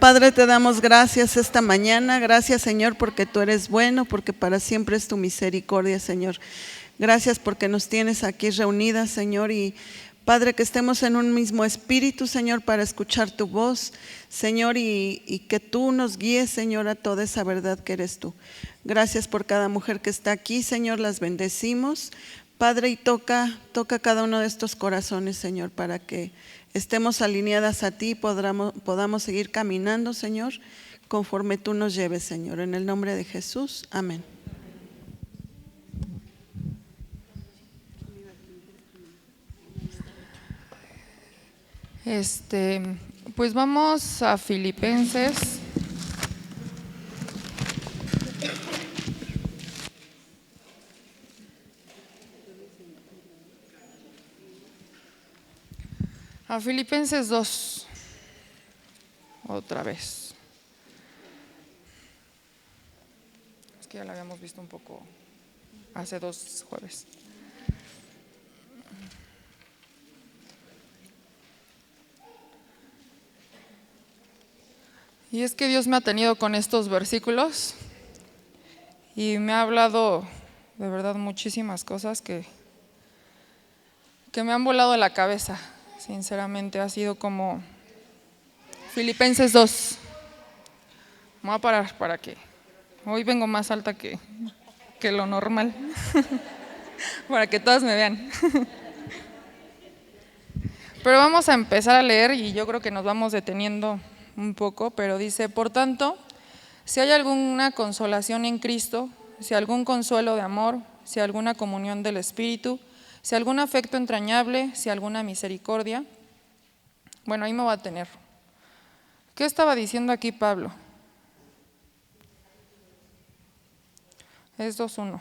Padre, te damos gracias esta mañana. Gracias, Señor, porque tú eres bueno, porque para siempre es tu misericordia, Señor. Gracias porque nos tienes aquí reunidas, Señor, y Padre, que estemos en un mismo espíritu, Señor, para escuchar tu voz, Señor, y que tú nos guíes, Señor, a toda esa verdad que eres tú. Gracias por cada mujer que está aquí, Señor, las bendecimos. Padre, y toca cada uno de estos corazones, Señor, para que estemos alineadas a ti y podamos seguir caminando, Señor, conforme tú nos lleves, Señor. En el nombre de Jesús, amén. Pues vamos a Filipenses. A Filipenses 2, otra vez. Es que ya la habíamos visto un poco hace 2 jueves. Y es que Dios me ha tenido con estos versículos y me ha hablado de verdad muchísimas cosas que me han volado la cabeza. Sinceramente ha sido como Filipenses 2. Me voy a parar para que hoy vengo más alta que lo normal para que todas me vean. Pero vamos a empezar a leer y yo creo que nos vamos deteniendo un poco, pero dice: por tanto, si hay alguna consolación en Cristo, si algún consuelo de amor, si alguna comunión del Espíritu, si algún afecto entrañable, si alguna misericordia. Bueno, ahí me va a tener. ¿Qué estaba diciendo aquí Pablo? Es 2:1.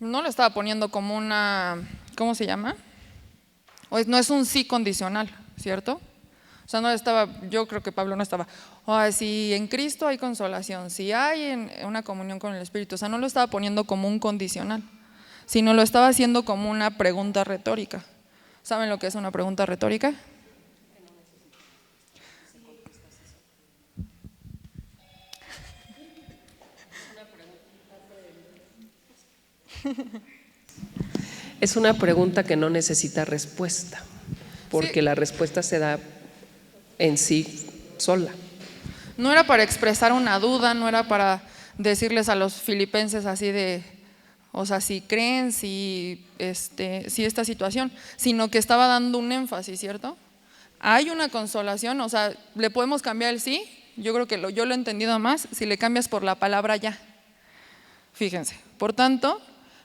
No lo estaba poniendo como una, ¿cómo se llama? No es un sí condicional, ¿cierto? O sea, no estaba, yo creo que Pablo no estaba, si en Cristo hay consolación, si hay una comunión con el Espíritu, o sea, no lo estaba poniendo como un condicional, sino lo estaba haciendo como una pregunta retórica. ¿Saben lo que es una pregunta retórica? Es una pregunta que no necesita respuesta, porque sí, la respuesta se da en sí sola. No era para expresar una duda, no era para decirles a los filipenses así de, o sea, si creen, si esta situación, sino que estaba dando un énfasis, ¿cierto? Hay una consolación, o sea, le podemos cambiar el sí, yo creo que yo lo he entendido más si le cambias por la palabra ya. Fíjense, por tanto,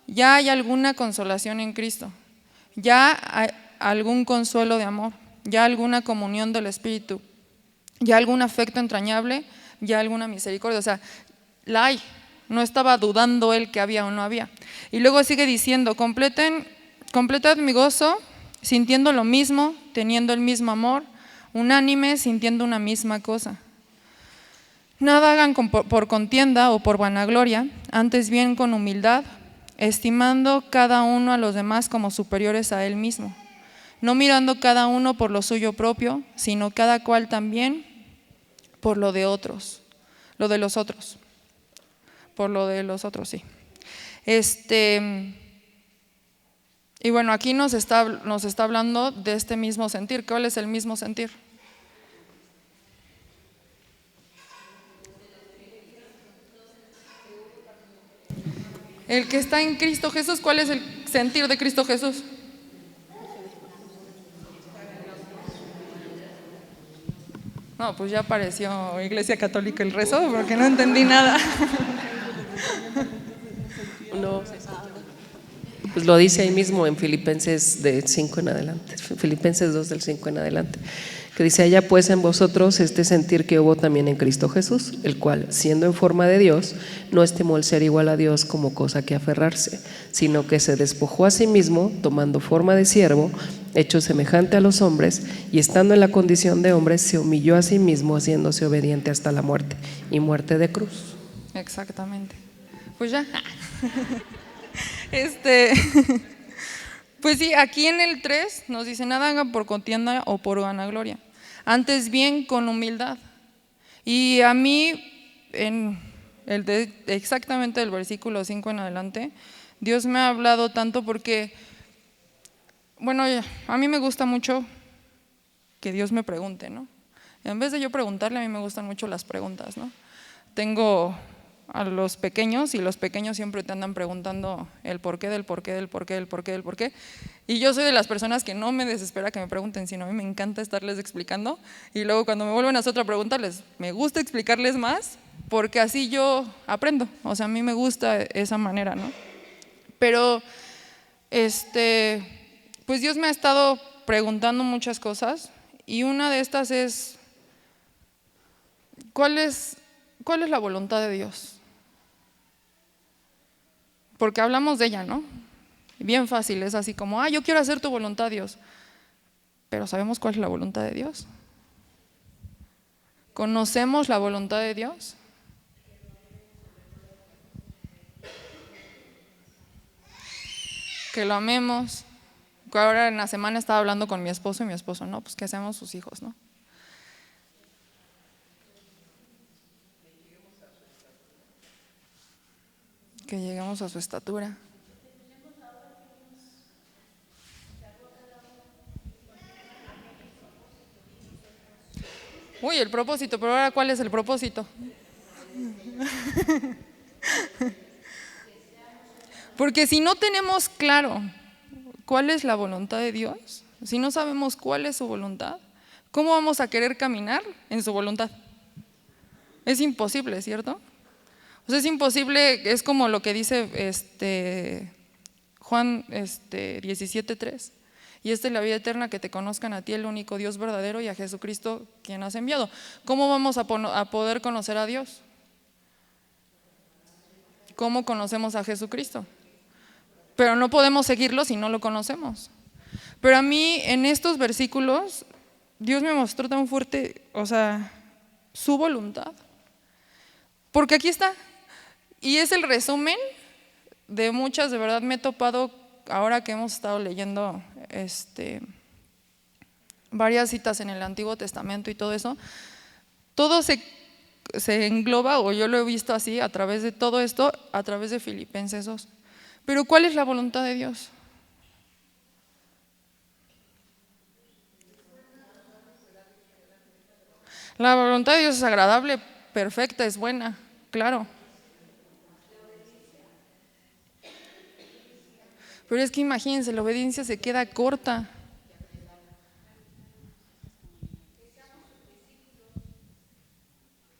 ya hay alguna consolación en Cristo, ya hay algún consuelo de amor, ya alguna comunión del Espíritu, ya algún afecto entrañable, ya alguna misericordia, o sea, la hay. No estaba dudando él que había o no había. Y luego sigue diciendo: completad mi gozo, sintiendo lo mismo, teniendo el mismo amor, unánime, sintiendo una misma cosa. Nada hagan por contienda o por vanagloria, antes bien con humildad, estimando cada uno a los demás como superiores a él mismo, no mirando cada uno por lo suyo propio, sino cada cual también por lo de otros, sí. Y bueno, aquí nos está hablando de este mismo sentir. ¿Cuál es el mismo sentir? El que está en Cristo Jesús. ¿Cuál es el sentir de Cristo Jesús? No, pues ya apareció Iglesia Católica el rezo, porque no entendí nada. No, pues lo dice ahí mismo en Filipenses de 5 en adelante, Filipenses 2 del 5 en adelante, que dice: haya pues en vosotros este sentir que hubo también en Cristo Jesús, el cual, siendo en forma de Dios, no estimó el ser igual a Dios como cosa que aferrarse, sino que se despojó a sí mismo, tomando forma de siervo, hecho semejante a los hombres, y estando en la condición de hombre, se humilló a sí mismo, haciéndose obediente hasta la muerte, y muerte de cruz. Exactamente. Pues ya. Pues sí, aquí en el 3 nos dice: nada hagan por contienda o por vanagloria, antes bien con humildad. Y a mí, exactamente del versículo 5 en adelante, Dios me ha hablado tanto porque, bueno, a mí me gusta mucho que Dios me pregunte, ¿no? En vez de yo preguntarle, a mí me gustan mucho las preguntas, ¿no? Tengo a los pequeños y los pequeños siempre te andan preguntando el porqué del porqué del porqué del porqué del porqué. Y yo soy de las personas que no me desespera que me pregunten, sino a mí me encanta estarles explicando. Y luego cuando me vuelven a hacer otra pregunta, me gusta explicarles más, porque así yo aprendo. O sea, a mí me gusta esa manera, ¿no? Pero, pues Dios me ha estado preguntando muchas cosas, y una de estas es: ¿cuál es la voluntad de Dios? Porque hablamos de ella, ¿no? Bien fácil, es así como: yo quiero hacer tu voluntad, Dios. Pero ¿sabemos cuál es la voluntad de Dios? ¿Conocemos la voluntad de Dios? Que lo amemos. Ahora en la semana estaba hablando con mi esposo, y mi esposo: no, pues que seamos sus hijos, ¿no? Que lleguemos a su estatura. Uy, el propósito, pero ahora ¿cuál es el propósito? Porque si no tenemos claro cuál es la voluntad de Dios, si no sabemos cuál es su voluntad, ¿cómo vamos a querer caminar en su voluntad? Es imposible, ¿cierto? O sea, es imposible. Es como lo que dice Juan 17:3. Y esta es la vida eterna, que te conozcan a ti, el único Dios verdadero, y a Jesucristo, quien has enviado. ¿Cómo vamos a poder conocer a Dios? ¿Cómo conocemos a Jesucristo? Pero no podemos seguirlo si no lo conocemos. Pero a mí, en estos versículos, Dios me mostró tan fuerte, o sea, su voluntad. Porque aquí está. Y es el resumen de muchas. De verdad me he topado, ahora que hemos estado leyendo varias citas en el Antiguo Testamento y todo eso, todo se engloba, o yo lo he visto así, a través de todo esto, a través de Filipenses 2. Pero ¿cuál es la voluntad de Dios? La voluntad de Dios es agradable, perfecta, es buena, claro. Pero es que imagínense, la obediencia se queda corta.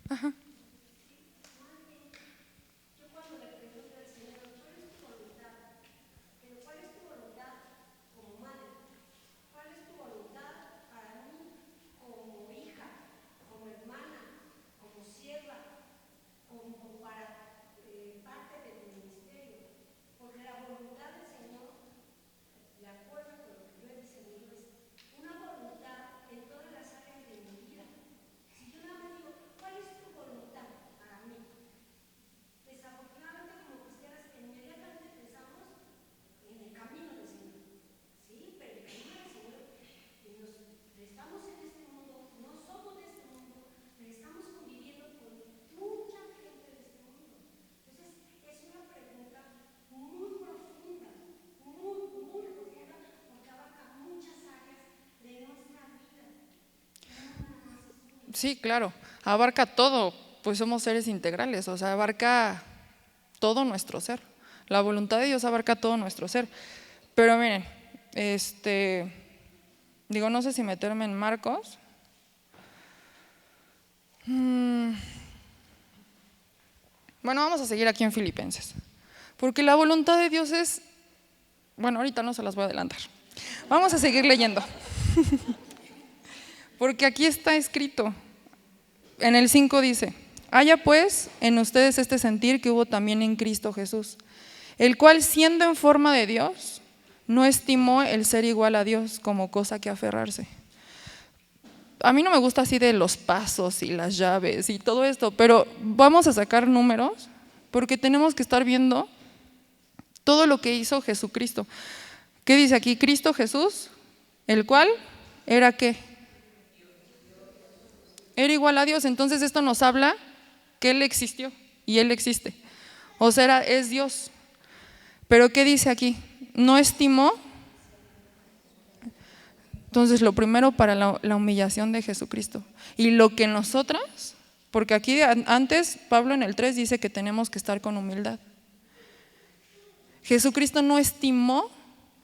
Ajá. Sí, claro, abarca todo, pues somos seres integrales, o sea, abarca todo nuestro ser. La voluntad de Dios abarca todo nuestro ser. Pero miren, no sé si meterme en Marcos. Bueno, vamos a seguir aquí en Filipenses, porque la voluntad de Dios es, bueno, ahorita no se las voy a adelantar. Vamos a seguir leyendo. Porque aquí está escrito, en el 5 dice: haya pues en ustedes este sentir que hubo también en Cristo Jesús, el cual, siendo en forma de Dios, no estimó el ser igual a Dios como cosa que aferrarse. A mí no me gusta así de los pasos y las llaves y todo esto, pero vamos a sacar números, porque tenemos que estar viendo todo lo que hizo Jesucristo. ¿Qué dice aquí? Cristo Jesús, el cual era ¿qué? Era igual a Dios. Entonces esto nos habla que Él existió y Él existe. O sea, es Dios. Pero ¿qué dice aquí? No estimó. Entonces lo primero para la humillación de Jesucristo. Y lo que nosotras, porque aquí antes Pablo en el 3 dice que tenemos que estar con humildad. Jesucristo no estimó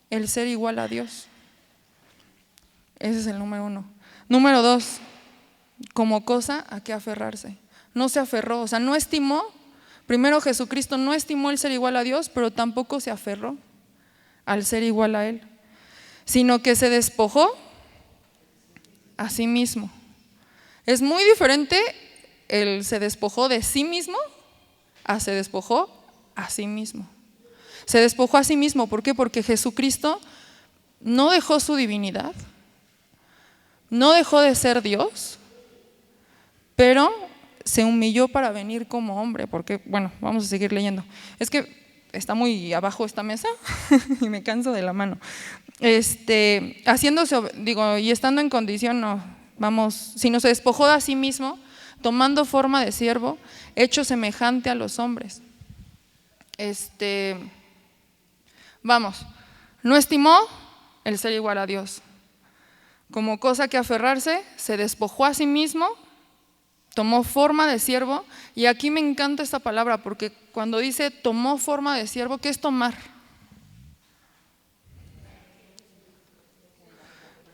el ser igual a Dios. Ese es el número 1. Número 2, como cosa a qué aferrarse. No se aferró, o sea, no estimó. Primero, Jesucristo no estimó el ser igual a Dios, pero tampoco se aferró al ser igual a Él, sino que se despojó a sí mismo. Es muy diferente el se despojó de sí mismo a se despojó a sí mismo. Se despojó a sí mismo, ¿por qué? Porque Jesucristo no dejó su divinidad, no dejó de ser Dios, pero se humilló para venir como hombre, porque, bueno, vamos a seguir leyendo. Es que está muy abajo esta mesa y me canso de la mano. Haciéndose, y estando en condición, sino se despojó de sí mismo, tomando forma de siervo, hecho semejante a los hombres. No estimó el ser igual a Dios. Como cosa que aferrarse, se despojó a sí mismo, tomó forma de siervo. Y aquí me encanta esta palabra, porque cuando dice tomó forma de siervo, ¿qué es tomar?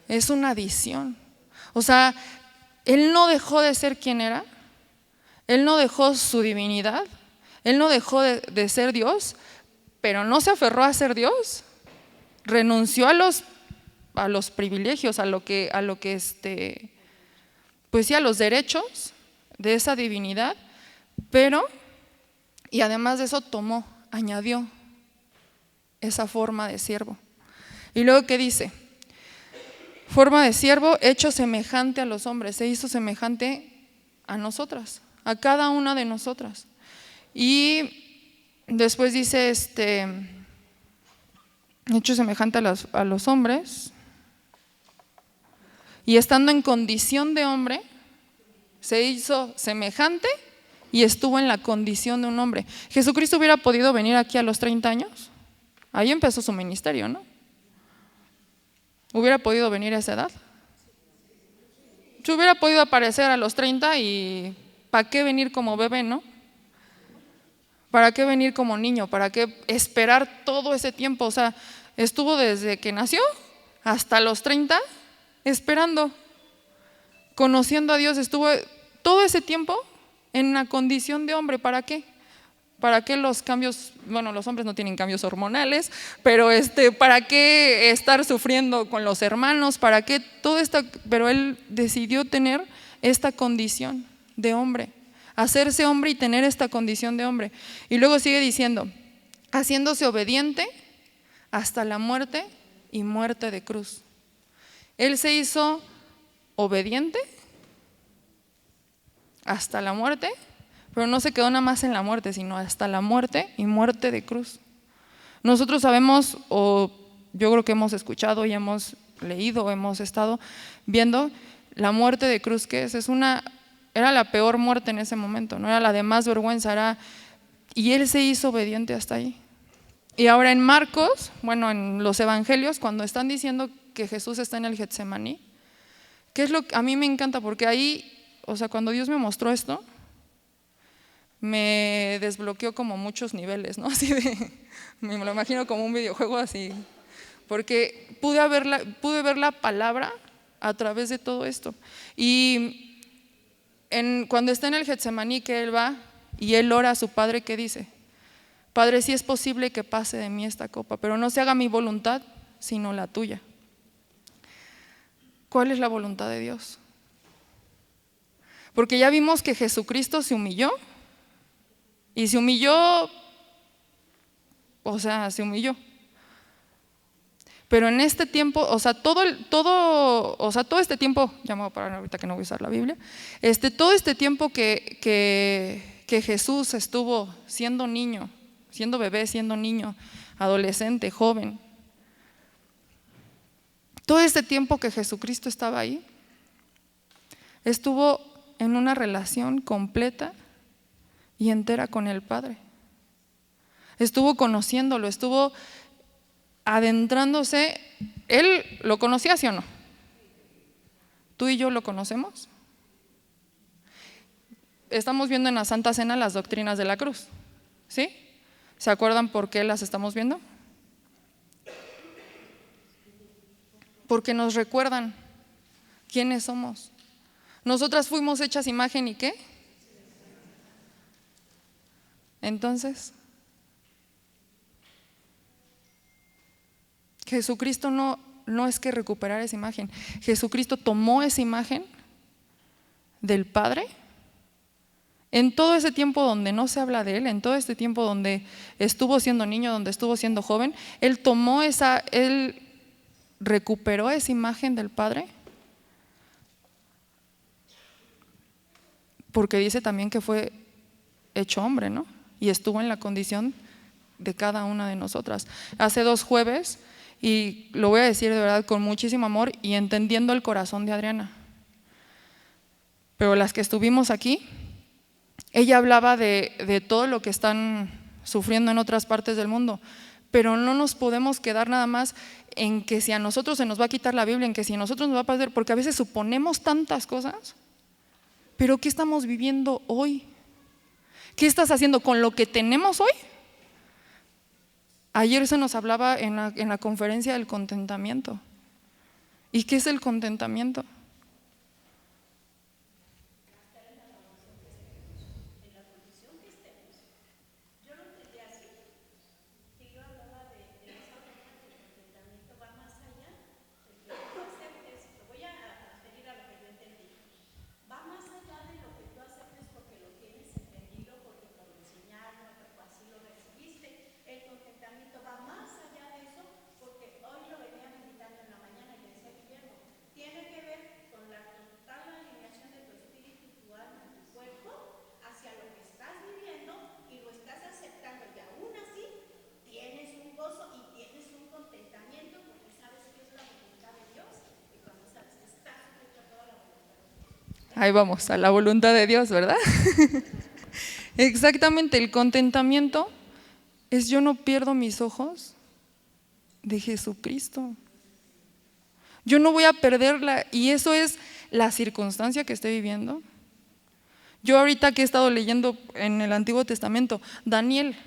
Es una adición. O sea, Él no dejó de ser quien era, Él no dejó su divinidad, Él no dejó de ser Dios, pero no se aferró a ser Dios, renunció a los privilegios, a los derechos de esa divinidad, y además de eso añadió esa forma de siervo. Y luego, ¿qué dice? Forma de siervo hecho semejante a los hombres, se hizo semejante a nosotras, a cada una de nosotras. Y después dice, hecho semejante a los hombres, y estando en condición de hombre, se hizo semejante y estuvo en la condición de un hombre. Jesucristo hubiera podido venir aquí a los 30 años, ahí empezó su ministerio, ¿no? ¿Hubiera podido venir a esa edad? Yo hubiera podido aparecer a los 30 y ¿para qué venir como bebé, no? ¿Para qué venir como niño? ¿Para qué esperar todo ese tiempo? O sea, estuvo desde que nació hasta los 30 esperando, conociendo a Dios, estuvo todo ese tiempo en una condición de hombre. ¿Para qué? ¿Para qué los cambios? Bueno, los hombres no tienen cambios hormonales, pero ¿para qué estar sufriendo con los hermanos? ¿Para qué todo esto? Pero Él decidió tener esta condición de hombre, hacerse hombre y tener esta condición de hombre. Y luego sigue diciendo, haciéndose obediente hasta la muerte y muerte de cruz. Él se hizo obediente hasta la muerte, pero no se quedó nada más en la muerte, sino hasta la muerte y muerte de cruz. Nosotros sabemos, o yo creo que hemos escuchado y hemos leído, hemos estado viendo la muerte de cruz, que era la peor muerte en ese momento, no era la de más vergüenza, y Él se hizo obediente hasta ahí. Y ahora en Marcos, en los evangelios, cuando están diciendo que Jesús está en el Getsemaní, que es lo que a mí me encanta, porque ahí, cuando Dios me mostró esto, me desbloqueó como muchos niveles, ¿no? Así me lo imagino como un videojuego así, porque pude ver la palabra a través de todo esto. Y cuando está en el Getsemaní, que Él va y Él ora a su Padre, ¿qué dice? Padre, si es posible que pase de mí esta copa, pero no se haga mi voluntad, sino la tuya. ¿Cuál es la voluntad de Dios? Porque ya vimos que Jesucristo se humilló, y se humilló, se humilló. Pero en este tiempo, todo este tiempo, ya me voy a parar ahorita que no voy a usar la Biblia, todo este tiempo que Jesús estuvo siendo niño, siendo bebé, siendo niño, adolescente, joven, Todo este tiempo que Jesucristo estaba ahí, estuvo en una relación completa y entera con el Padre. Estuvo conociéndolo, estuvo adentrándose. ¿Él lo conocía, sí o no? ¿Tú y yo lo conocemos? Estamos viendo en la Santa Cena las doctrinas de la cruz, ¿sí? ¿Se acuerdan por qué las estamos viendo? Porque nos recuerdan quiénes somos. Nosotras fuimos hechas imagen ¿y qué? Entonces, Jesucristo no es que recuperar esa imagen. Jesucristo tomó esa imagen del Padre en todo ese tiempo donde no se habla de Él, en todo este tiempo donde estuvo siendo niño, donde estuvo siendo joven. Él Él recuperó esa imagen del Padre, porque dice también que fue hecho hombre, ¿no? Y estuvo en la condición de cada una de nosotras. Hace 2 jueves, y lo voy a decir de verdad con muchísimo amor y entendiendo el corazón de Adriana, pero las que estuvimos aquí, ella hablaba de todo lo que están sufriendo en otras partes del mundo, pero no nos podemos quedar nada más en que si a nosotros se nos va a quitar la Biblia, en que si a nosotros nos va a pasar, porque a veces suponemos tantas cosas. Pero ¿qué estamos viviendo hoy? ¿Qué estás haciendo con lo que tenemos hoy? Ayer se nos hablaba en la conferencia del contentamiento. ¿Y qué es el contentamiento? Ahí vamos, a la voluntad de Dios, ¿verdad? Exactamente, el contentamiento es yo no pierdo mis ojos de Jesucristo. Yo no voy a perderla, y eso es la circunstancia que estoy viviendo. Yo ahorita que he estado leyendo en el Antiguo Testamento, Daniel,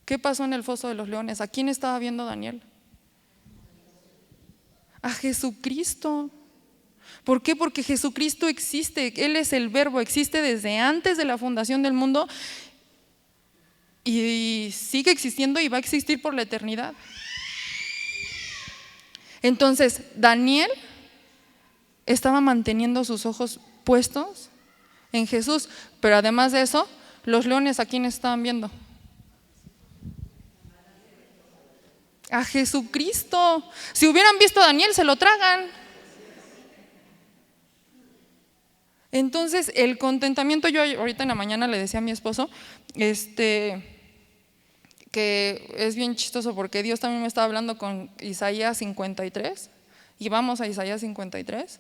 ¿qué pasó en el foso de los leones? ¿A quién estaba viendo Daniel? A Jesucristo. ¿Por qué? Porque Jesucristo existe, Él es el Verbo, existe desde antes de la fundación del mundo y sigue existiendo y va a existir por la eternidad. Entonces, Daniel estaba manteniendo sus ojos puestos en Jesús, pero además de eso, los leones, ¿a quién estaban viendo? A Jesucristo. Si hubieran visto a Daniel, se lo tragan. Entonces, el contentamiento, yo ahorita en la mañana le decía a mi esposo, que es bien chistoso porque Dios también me estaba hablando con Isaías 53, y vamos a Isaías 53,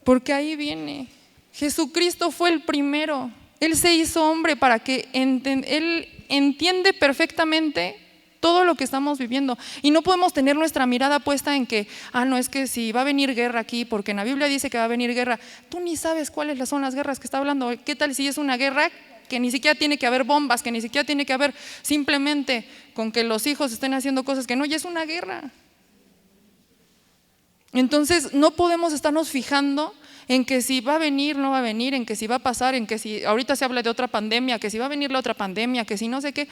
porque ahí viene, Jesucristo fue el primero, Él se hizo hombre para que Él entiende perfectamente todo lo que estamos viviendo, y no podemos tener nuestra mirada puesta en que, no, es que si va a venir guerra aquí, porque en la Biblia dice que va a venir guerra. Tú ni sabes cuáles son las guerras que está hablando. ¿Qué tal si es una guerra que ni siquiera tiene que haber bombas, que ni siquiera tiene que haber simplemente con que los hijos estén haciendo cosas que no, ya es una guerra? Entonces no podemos estarnos fijando en que si va a venir, no va a venir, en que si va a pasar, en que si ahorita se habla de otra pandemia, que si va a venir la otra pandemia, que si no sé qué.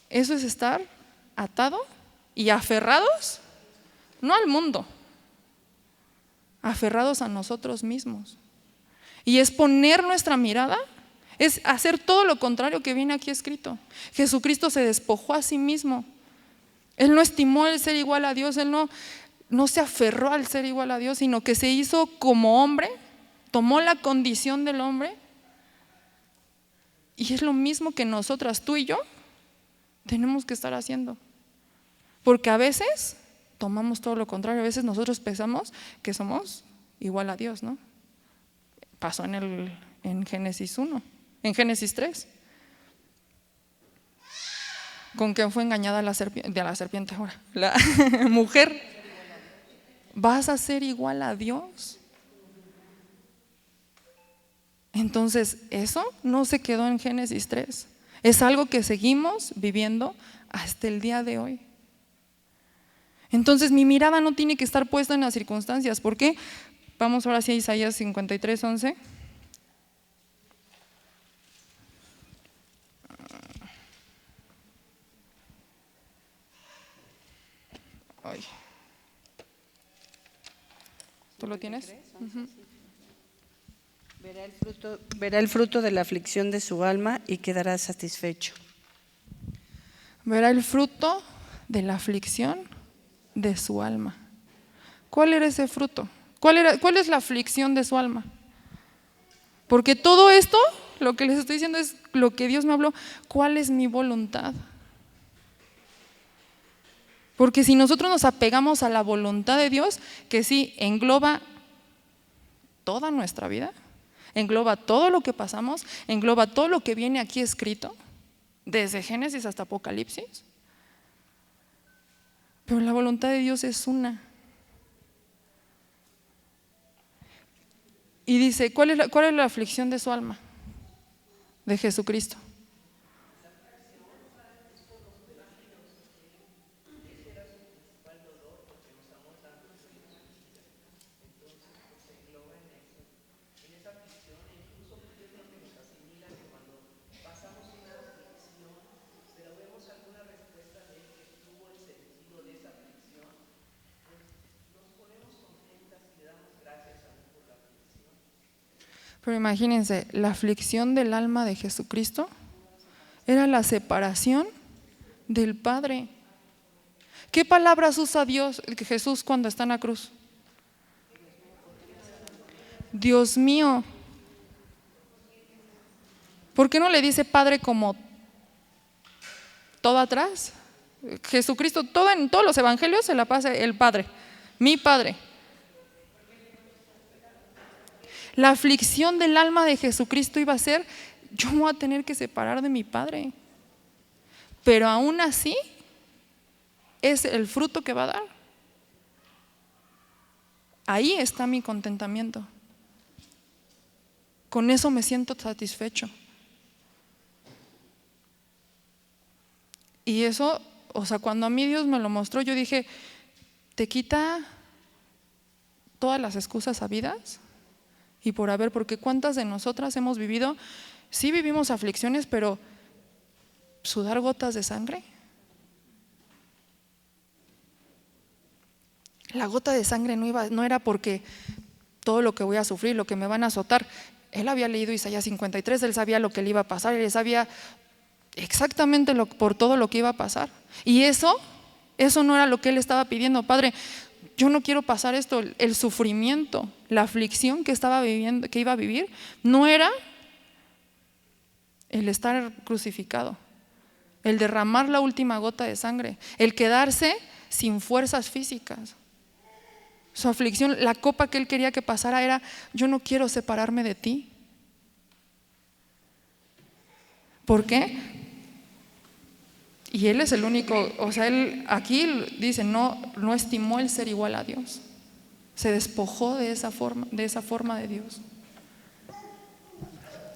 Eso es estar atado y aferrados, no al mundo, aferrados a nosotros mismos. Y es poner nuestra mirada, es hacer todo lo contrario que viene aquí escrito. Jesucristo se despojó a sí mismo. Él no estimó el ser igual a Dios, Él no se aferró al ser igual a Dios, sino que se hizo como hombre, tomó la condición del hombre. Y es lo mismo que nosotras, tú y yo, tenemos que estar haciendo. Porque a veces tomamos todo lo contrario, a veces nosotros pensamos que somos igual a Dios, ¿no? Pasó en Génesis 1, en Génesis 3. ¿Con qué fue engañada la serpiente ahora? La mujer. ¿Vas a ser igual a Dios? Entonces, eso no se quedó en Génesis 3. Es algo que seguimos viviendo hasta el día de hoy. Entonces, mi mirada no tiene que estar puesta en las circunstancias. ¿Por qué? Vamos ahora sí a Isaías 53:11. Ay. ¿Tú lo tienes? Uh-huh. Verá el fruto de la aflicción de su alma y quedará satisfecho. Verá el fruto de la aflicción de su alma. ¿Cuál era ese fruto? ¿Cuál es la aflicción de su alma? Porque todo esto, lo que les estoy diciendo es lo que Dios me habló. ¿Cuál es mi voluntad? Porque si nosotros nos apegamos a la voluntad de Dios, que sí engloba toda nuestra vida, engloba todo lo que pasamos, engloba todo lo que viene aquí escrito, desde Génesis hasta Apocalipsis. Pero la voluntad de Dios es una. Y dice, ¿cuál es la aflicción de su alma? De Jesucristo. Pero imagínense, la aflicción del alma de Jesucristo era la separación del Padre. ¿Qué palabras usa Jesús cuando está en la cruz? Dios mío. ¿Por qué no le dice Padre como todo atrás? Jesucristo, en todos los evangelios se la pasa el Padre, mi Padre. La aflicción del alma de Jesucristo iba a ser, yo me voy a tener que separar de mi Padre. Pero aún así, es el fruto que va a dar. Ahí está mi contentamiento. Con eso me siento satisfecho. Y eso, cuando a mí Dios me lo mostró, yo dije, te quita todas las excusas habidas y por haber, porque cuántas de nosotras hemos vivido, sí vivimos aflicciones, pero sudar gotas de sangre. La gota de sangre no era porque todo lo que voy a sufrir, lo que me van a azotar. Él había leído Isaías 53, él sabía lo que le iba a pasar, él sabía exactamente por todo lo que iba a pasar. Y eso no era lo que él estaba pidiendo. Padre, yo no quiero pasar esto. El sufrimiento, la aflicción que estaba viviendo, que iba a vivir, no era el estar crucificado, el derramar la última gota de sangre, el quedarse sin fuerzas físicas. Su aflicción, la copa que él quería que pasara era, yo no quiero separarme de ti. ¿Por qué? Y él es el único, él aquí dice, no estimó el ser igual a Dios. Se despojó de esa forma de Dios.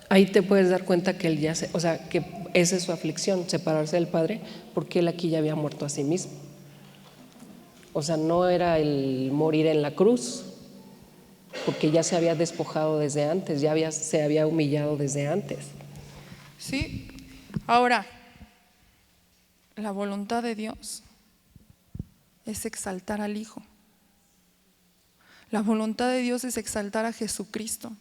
Ahí te puedes dar cuenta que él que esa es su aflicción, separarse del Padre, porque él aquí ya había muerto a sí mismo. No era el morir en la cruz, porque ya se había despojado desde antes, se había humillado desde antes. Sí, ahora, la voluntad de Dios es exaltar al Hijo. La voluntad de Dios es exaltar a Jesucristo.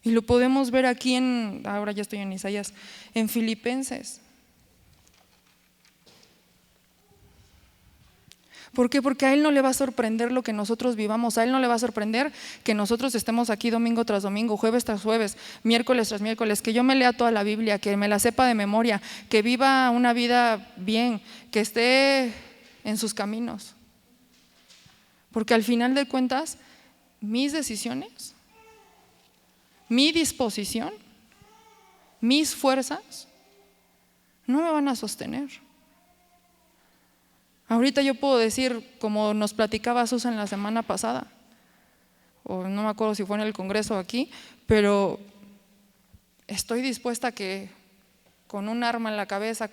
Y lo podemos ver aquí ahora ya estoy en Isaías, en Filipenses. ¿Por qué? Porque a Él no le va a sorprender lo que nosotros vivamos, a Él no le va a sorprender que nosotros estemos aquí domingo tras domingo, jueves tras jueves, miércoles tras miércoles, que yo me lea toda la Biblia, que me la sepa de memoria, que viva una vida bien, que esté en sus caminos. Porque al final de cuentas, mis decisiones, mi disposición, mis fuerzas no me van a sostener. Ahorita yo puedo decir, como nos platicaba Susan la semana pasada, o no me acuerdo si fue en el congreso o aquí, pero estoy dispuesta a que con un arma en la cabeza,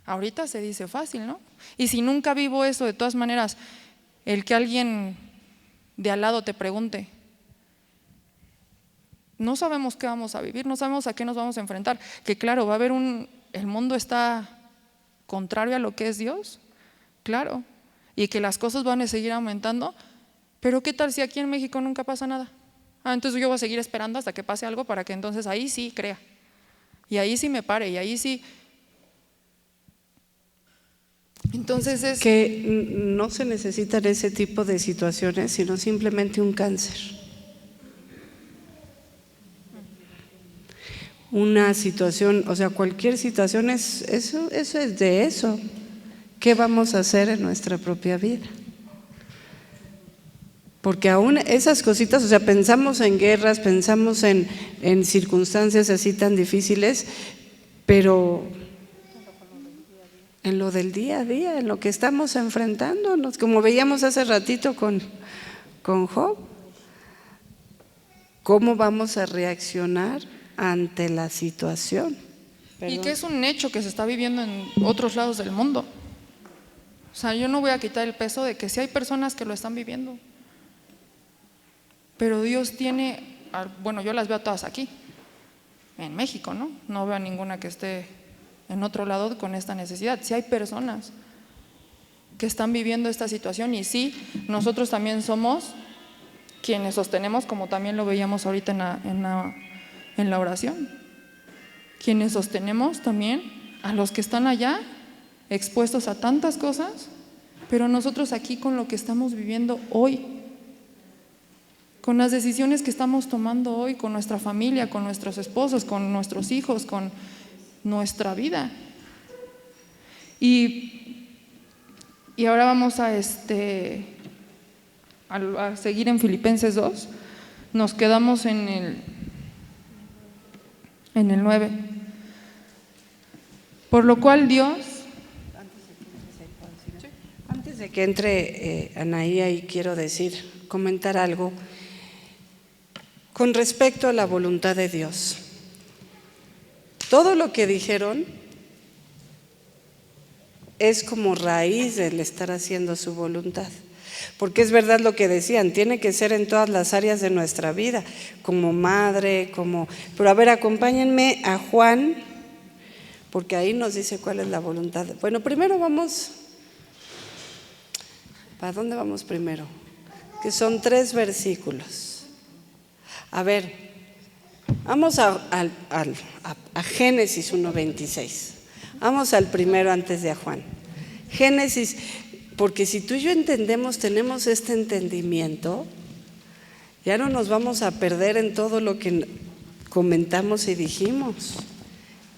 ahorita se dice fácil, ¿no? Y si nunca vivo eso, de todas maneras, el que alguien de al lado te pregunte, no sabemos qué vamos a vivir, no sabemos a qué nos vamos a enfrentar, que claro, va a haber el mundo está contrario a lo que es Dios, claro, y que las cosas van a seguir aumentando, pero ¿qué tal si aquí en México nunca pasa nada? Entonces yo voy a seguir esperando hasta que pase algo para que entonces ahí sí crea, y ahí sí me pare, y ahí sí. Entonces es que no se necesitan ese tipo de situaciones, sino simplemente un cáncer. Una situación, o sea, cualquier situación eso es de eso. ¿Qué vamos a hacer en nuestra propia vida? Porque aún esas cositas, o sea, pensamos en guerras, pensamos en circunstancias así tan difíciles, pero en lo del día a día, en lo que estamos enfrentándonos, como veíamos hace ratito con Job, ¿cómo vamos a reaccionar ante la situación? Y que es un hecho que se está viviendo en otros lados del mundo. O sea, yo no voy a quitar el peso de que sí hay personas que lo están viviendo, pero Dios tiene, bueno, yo las veo todas aquí, en México, ¿no? No veo a ninguna que esté en otro lado con esta necesidad. Sí hay personas que están viviendo esta situación y sí, nosotros también somos quienes sostenemos, como también lo veíamos ahorita en la oración, quienes sostenemos también a los que están allá expuestos a tantas cosas, pero nosotros aquí con lo que estamos viviendo hoy, con las decisiones que estamos tomando hoy, con nuestra familia, con nuestros esposos, con nuestros hijos, con nuestra vida. Y ahora vamos a seguir en Filipenses 2. Nos quedamos en el 9. Por lo cual Dios… Antes de que entre Anaí, ahí quiero comentar algo con respecto a la voluntad de Dios. Todo lo que dijeron es como raíz del estar haciendo su voluntad, porque es verdad lo que decían, tiene que ser en todas las áreas de nuestra vida, como madre, pero a ver, acompáñenme a Juan, porque ahí nos dice cuál es la voluntad. Bueno, primero ¿para dónde vamos primero? Que son 3 versículos. A ver, vamos a Génesis 1:26. Vamos al primero antes de a Juan. Génesis, porque si tú y yo tenemos este entendimiento, ya no nos vamos a perder en todo lo que comentamos y dijimos.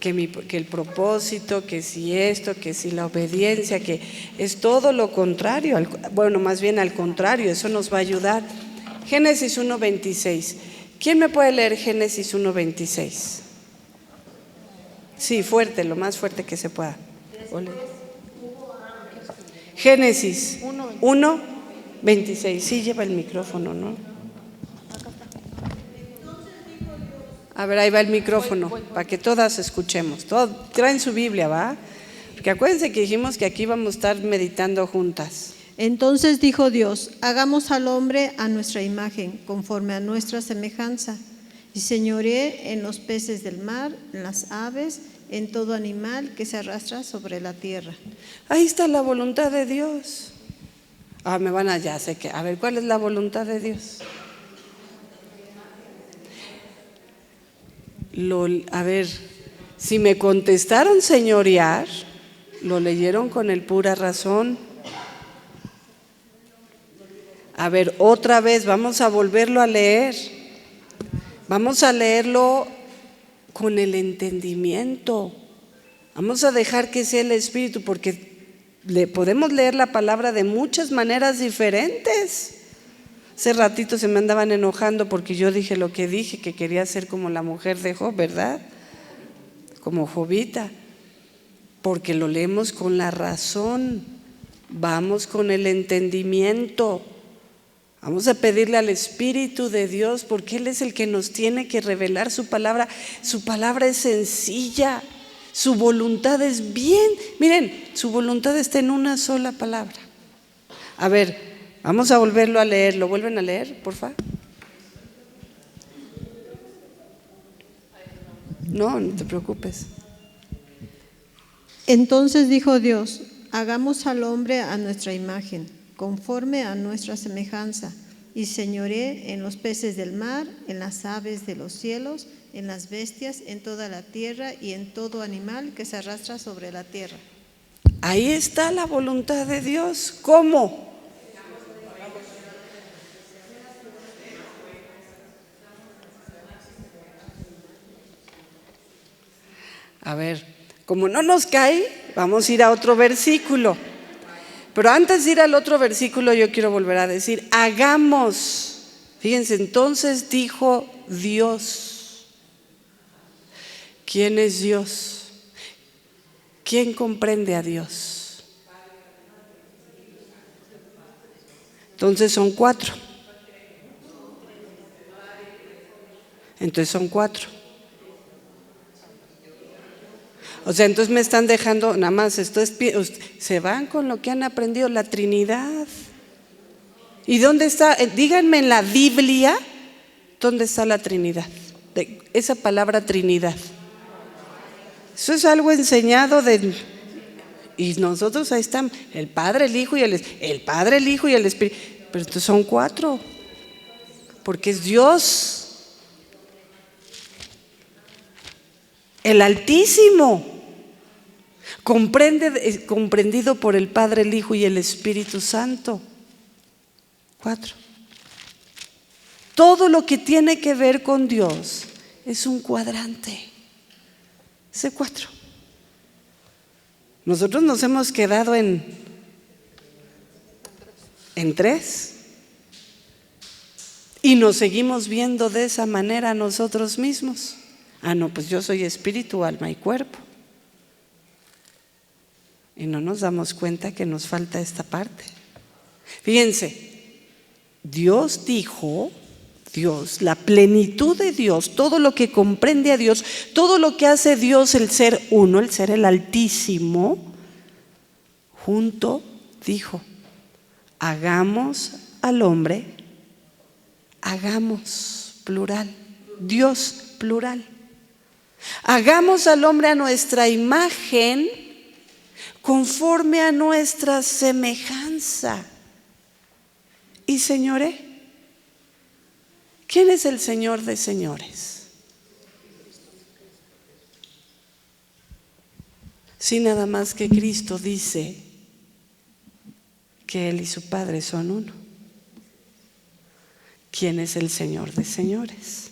Que el propósito, que si esto, que si la obediencia, que es todo lo contrario, bueno, más bien al contrario, eso nos va a ayudar. Génesis 1:26. ¿Quién me puede leer Génesis 1:26? Sí, fuerte, lo más fuerte que se pueda. Génesis 1:26. Sí, lleva el micrófono, ¿no? A ver, ahí va el micrófono, para que todas escuchemos. Traen su Biblia, ¿va? Porque acuérdense que dijimos que aquí vamos a estar meditando juntas. Entonces dijo Dios: hagamos al hombre a nuestra imagen, conforme a nuestra semejanza, y señoree en los peces del mar, en las aves, en todo animal que se arrastra sobre la tierra. Ahí está la voluntad de Dios. Ya sé que, a ver, ¿cuál es la voluntad de Dios? A ver, si me contestaron señorear, lo leyeron con el pura razón. A ver, otra vez, vamos a volverlo a leer. Vamos a leerlo con el entendimiento. Vamos a dejar que sea el Espíritu, porque podemos leer la palabra de muchas maneras diferentes. Hace ratito se me andaban enojando porque yo dije lo que dije, que quería ser como la mujer de Job, ¿verdad? Como Jobita, porque lo leemos con la razón, vamos con el entendimiento. Vamos a pedirle al Espíritu de Dios, porque Él es el que nos tiene que revelar su palabra. Su palabra es sencilla, su voluntad es bien. Miren, su voluntad está en una sola palabra. A ver, vamos a volverlo a leer. ¿Lo vuelven a leer, por favor? No, no te preocupes. Entonces dijo Dios: hagamos al hombre a nuestra imagen, conforme a nuestra semejanza, y señoree en los peces del mar, en las aves de los cielos, en las bestias, en toda la tierra y en todo animal que se arrastra sobre la tierra. Ahí está la voluntad de Dios. ¿Cómo? A ver, como no nos cae, vamos a ir a otro versículo. Pero antes de ir al otro versículo, yo quiero volver a decir, hagamos. Fíjense, entonces dijo Dios. ¿Quién es Dios? ¿Quién comprende a Dios? Entonces son 4. Entonces son 4. O sea, entonces me están dejando, nada más, se van con lo que han aprendido, la Trinidad. ¿Y dónde está? Díganme en la Biblia, ¿dónde está la Trinidad? Esa palabra Trinidad. Eso es algo enseñado y nosotros ahí estamos, el Padre, el Hijo y el Espíritu. Pero estos son 4, porque es Dios, el Altísimo, comprendido por el Padre, el Hijo y el Espíritu Santo. 4. Todo lo que tiene que ver con Dios es un cuadrante. Ese 4. Nosotros nos hemos quedado en 3 y nos seguimos viendo de esa manera nosotros mismos. No, pues yo soy espíritu, alma y cuerpo. Y no nos damos cuenta que nos falta esta parte. Fíjense, Dios dijo, la plenitud de Dios, todo lo que comprende a Dios, todo lo que hace Dios, el ser uno, el ser el Altísimo, junto dijo, hagamos al hombre, hagamos, plural, Dios, plural. Hagamos al hombre a nuestra imagen, conforme a nuestra semejanza. Y señoré, ¿quién es el Señor de señores? Sí, nada más que Cristo dice que Él y su Padre son uno. ¿Quién es el Señor de señores?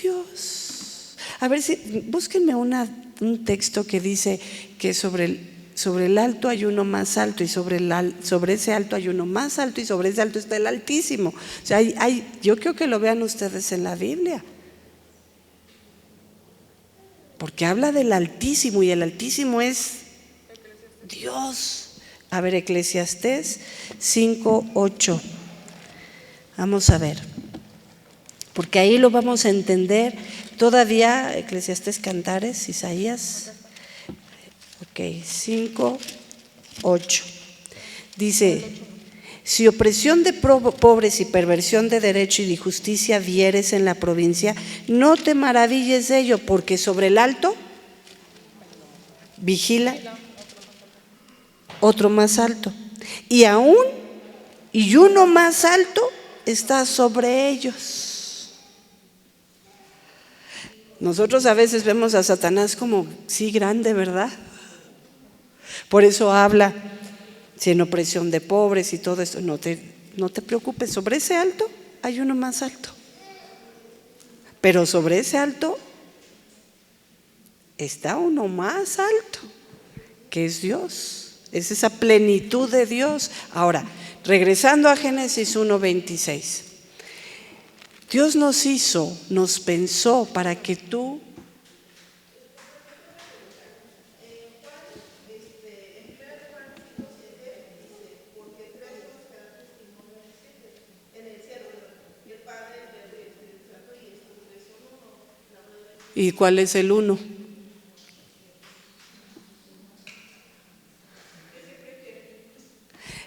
Dios. A ver si, búsquenme un texto que dice que sobre el alto hay uno más alto, y sobre ese alto hay uno más alto, y sobre ese alto está el Altísimo. O sea, yo creo que lo vean ustedes en la Biblia, porque habla del Altísimo, y el Altísimo es Dios. A ver, Eclesiastés 5:8. Vamos a ver, porque ahí lo vamos a entender. Todavía Eclesiastés, Cantares, Isaías. Ok, 5:8. Dice: si opresión de pobres y perversión de derecho y de justicia vieres en la provincia, no te maravilles de ello, porque sobre el alto vigila otro más alto, y uno más alto está sobre ellos. Nosotros a veces vemos a Satanás como, sí, grande, ¿verdad? Por eso habla, si en opresión de pobres y todo esto, no te preocupes, sobre ese alto hay uno más alto. Pero sobre ese alto está uno más alto, que es Dios, es esa plenitud de Dios. Ahora, regresando a Génesis 1:26. Dios nos hizo, nos pensó para que tú ¿Y cuál es el uno?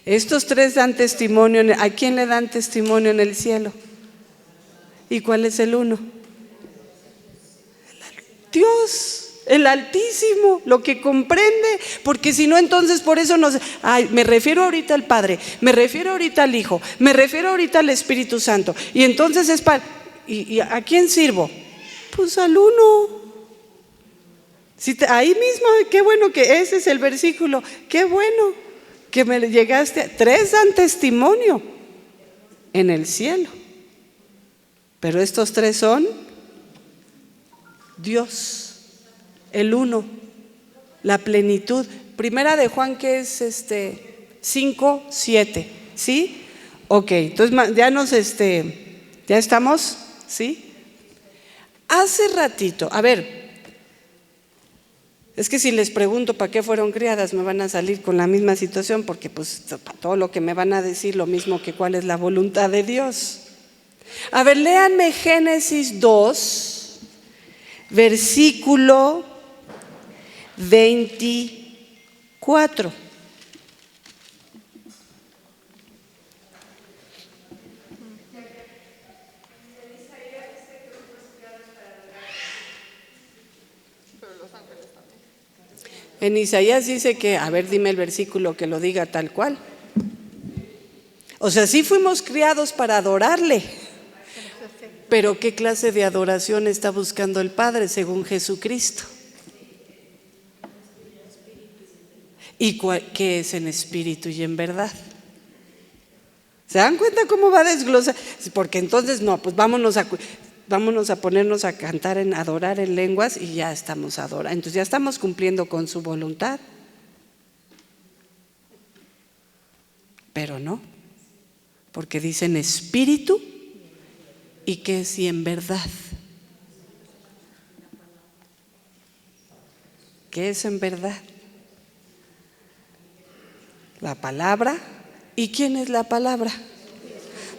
Estos tres dan testimonio. ¿A quién le dan testimonio en el cielo? ¿Y cuál es el uno? Dios, el Altísimo, lo que comprende, porque si no, entonces por eso me refiero ahorita al Padre, me refiero ahorita al Hijo, me refiero ahorita al Espíritu Santo, y entonces es para, ¿y a quién sirvo? Pues al uno. Ahí mismo, qué bueno que ese es el versículo, qué bueno que me llegaste. Tres dan testimonio en el cielo, pero estos tres son Dios, el uno, la plenitud. Primera de Juan, que es 5:7, ¿sí? Ok, entonces ya estamos, ¿sí? Hace ratito, a ver, es que si les pregunto para qué fueron criadas, me van a salir con la misma situación, porque pues todo lo que me van a decir, lo mismo que cuál es la voluntad de Dios. A ver, léanme Génesis 2, versículo 24. En Isaías dice que, a ver, dime el versículo que lo diga tal cual. O sea, sí fuimos criados para adorarle, pero ¿qué clase de adoración está buscando el Padre según Jesucristo? ¿Y qué es en espíritu y en verdad? ¿Se dan cuenta cómo va a desglosar? Porque entonces no, pues vámonos a ponernos a cantar, en adorar en lenguas, y ya estamos adorando. Entonces ya estamos cumpliendo con su voluntad. Pero no, porque dicen espíritu y que si en verdad. ¿Qué es en verdad? La palabra. ¿Y quién es la palabra?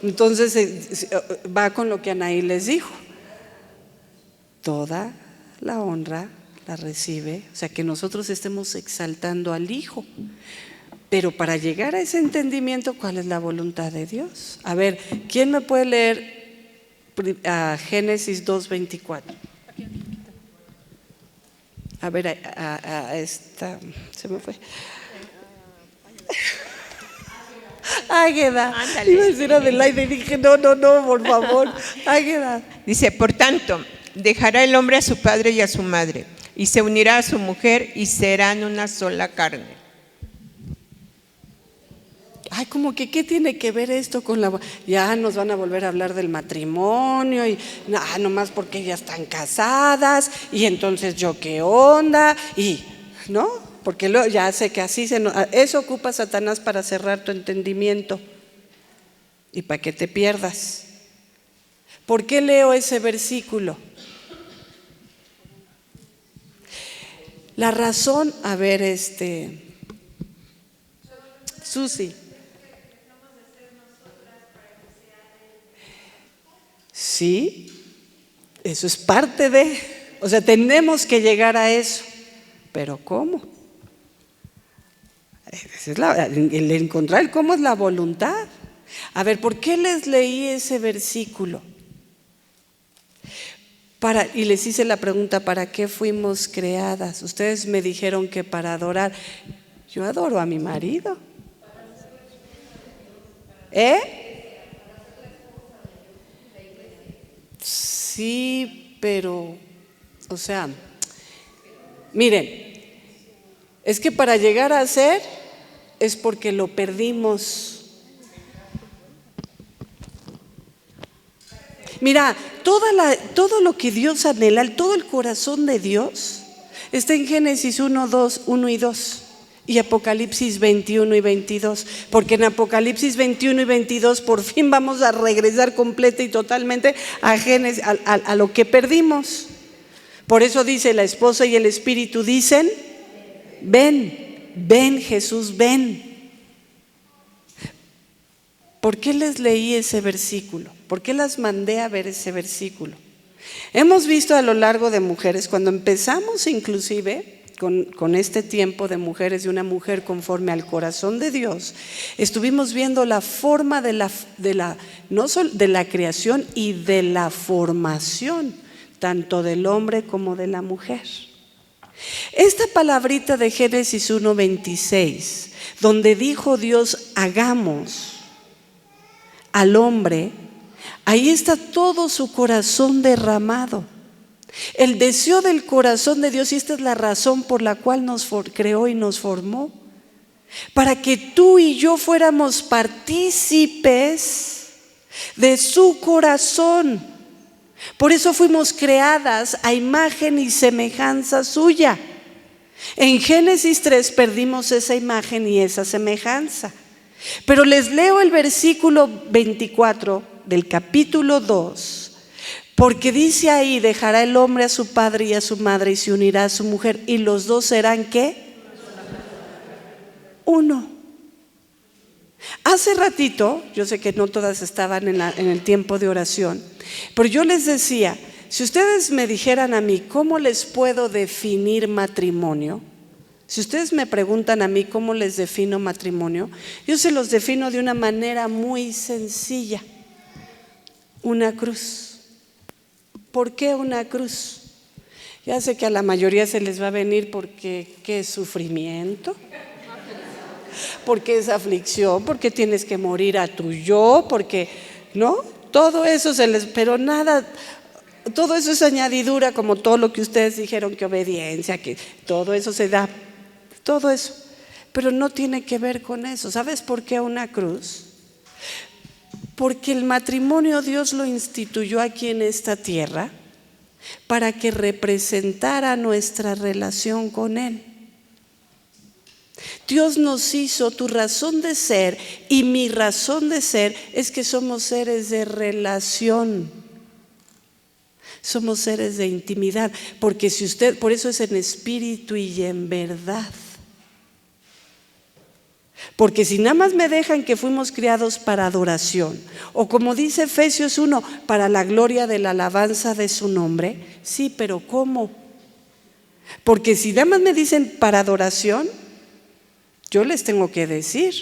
Entonces va con lo que Anaí les dijo. Toda la honra la recibe, o sea, que nosotros estemos exaltando al Hijo. Pero para llegar a ese entendimiento, ¿cuál es la voluntad de Dios? A ver, ¿quién me puede leer a Génesis 2:24? A ver, a esta, se me fue. Águeda. Iba a decir Adelaide y dije, no, por favor. Águeda. Dice, por tanto, dejará el hombre a su padre y a su madre, y se unirá a su mujer, y serán una sola carne. Ay, como que ¿qué tiene que ver esto con la? Ya nos van a volver a hablar del matrimonio y nomás porque ya están casadas, y entonces yo qué onda, y ¿no? Porque ya sé que así eso ocupa Satanás para cerrar tu entendimiento y para que te pierdas. ¿Por qué leo ese versículo? La razón, a ver, Susi. Sí, eso es parte de, o sea, tenemos que llegar a eso, pero ¿cómo? El encontrar el cómo es la voluntad. A ver, ¿por qué les leí ese versículo? Y les hice la pregunta, ¿para qué fuimos creadas? Ustedes me dijeron que para adorar. Yo adoro a mi marido. Sí, pero, o sea, miren, es que para llegar a ser es porque lo perdimos. Mira, todo lo que Dios anhela, todo el corazón de Dios está en Génesis 1 y 2. y Apocalipsis 21 y 22, porque en Apocalipsis 21 y 22 por fin vamos a regresar completa y totalmente a Génesis, a lo que perdimos. Por eso dice la esposa y el espíritu dicen, ven, ven Jesús, ven. ¿Por qué les leí ese versículo? ¿Por qué las mandé a ver ese versículo? Hemos visto a lo largo de mujeres, cuando empezamos inclusive con este tiempo de mujeres, de una mujer conforme al corazón de Dios, estuvimos viendo la forma no solo de la creación y de la formación, tanto del hombre como de la mujer. Esta palabrita de Génesis 1:26, donde dijo Dios, hagamos al hombre, ahí está todo su corazón derramado. El deseo del corazón de Dios, y esta es la razón por la cual nos creó y nos formó, para que tú y yo fuéramos partícipes de su corazón. Por eso fuimos creadas a imagen y semejanza suya. En Génesis 3 perdimos esa imagen y esa semejanza. Pero les leo el versículo 24 del capítulo 2. Porque dice ahí, dejará el hombre a su padre y a su madre y se unirá a su mujer, y los dos serán ¿qué? Uno. Hace ratito, yo sé que no todas estaban en el tiempo de oración, pero yo les decía, si ustedes me dijeran a mí, ¿cómo les puedo definir matrimonio? Si ustedes me preguntan a mí cómo les defino matrimonio, yo se los defino de una manera muy sencilla: una cruz. ¿Por qué una cruz? Ya sé que a la mayoría se les va a venir porque ¿qué es sufrimiento? Porque es aflicción, porque tienes que morir a tu yo, porque, ¿no? Todo eso pero nada, todo eso es añadidura, como todo lo que ustedes dijeron, que obediencia, que todo eso se da, todo eso, pero no tiene que ver con eso. ¿Sabes por qué una cruz? Porque el matrimonio Dios lo instituyó aquí en esta tierra para que representara nuestra relación con Él. Dios nos hizo, tu razón de ser y mi razón de ser es que somos seres de relación. Somos seres de intimidad, porque por eso es en espíritu y en verdad. Porque si nada más me dejan que fuimos criados para adoración, o como dice Efesios 1, para la gloria de la alabanza de su nombre, sí, pero ¿cómo? Porque si nada más me dicen para adoración, yo les tengo que decir,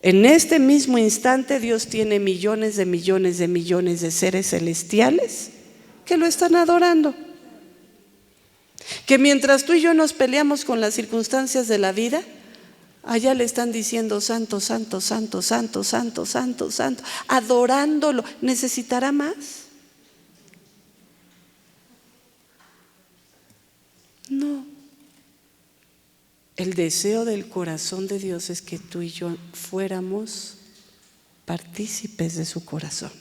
en este mismo instante Dios tiene millones de millones de millones de seres celestiales que lo están adorando. Que mientras tú y yo nos peleamos con las circunstancias de la vida, allá le están diciendo santo, santo, santo, santo, santo, santo, santo, adorándolo. ¿Necesitará más? No. El deseo del corazón de Dios es que tú y yo fuéramos partícipes de su corazón,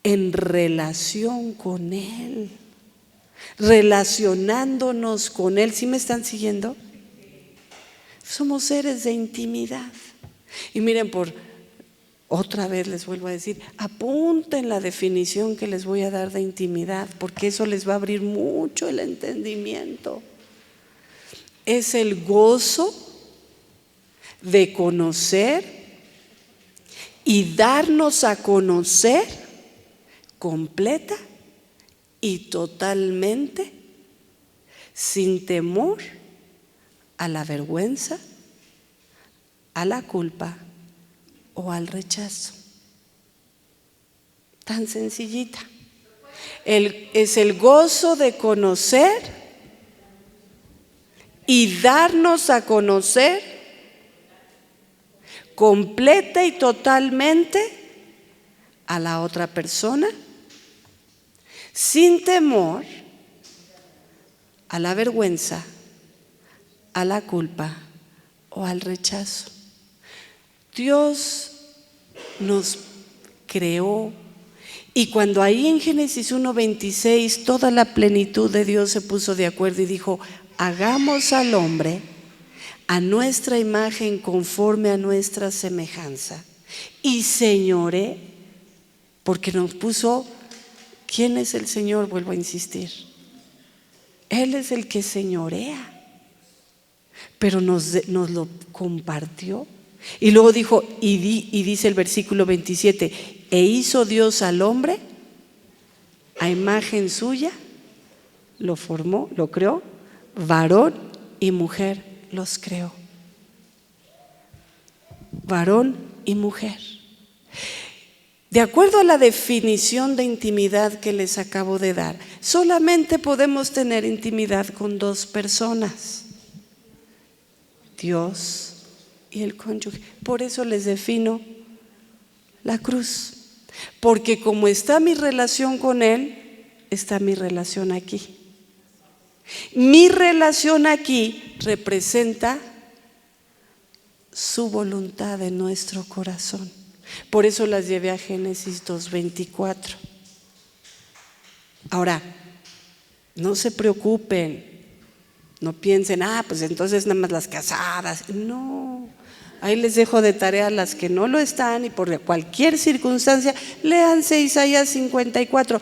en relación con Él, relacionándonos con Él. ¿Sí me están siguiendo? Somos seres de intimidad. Y miren, otra vez les vuelvo a decir, apunten la definición que les voy a dar de intimidad, porque eso les va a abrir mucho el entendimiento. Es el gozo de conocer y darnos a conocer completa y totalmente, sin temor a la vergüenza, a la culpa o al rechazo. Tan sencillita. Es el gozo de conocer y darnos a conocer completa y totalmente a la otra persona, sin temor a la vergüenza, a la culpa o al rechazo. Dios nos creó, y cuando ahí en Génesis 1:26 toda la plenitud de Dios se puso de acuerdo y dijo: hagamos al hombre a nuestra imagen, conforme a nuestra semejanza, y señore, porque nos puso, ¿quién es el Señor? Vuelvo a insistir, Él es el que señorea, pero nos lo compartió. Y luego dijo, y dice el versículo 27, e hizo Dios al hombre a imagen suya, lo formó, lo creó, varón y mujer los creó. Varón y mujer. De acuerdo a la definición de intimidad que les acabo de dar, solamente podemos tener intimidad con dos personas, Dios y el cónyuge. Por eso les defino la cruz, porque como está mi relación con Él, está mi relación aquí. Mi relación aquí representa su voluntad en nuestro corazón. Por eso las llevé a Génesis 2:24. Ahora, no se preocupen, no piensen, pues entonces nada más las casadas. No, ahí les dejo de tarea a las que no lo están y por cualquier circunstancia, léanse Isaías 54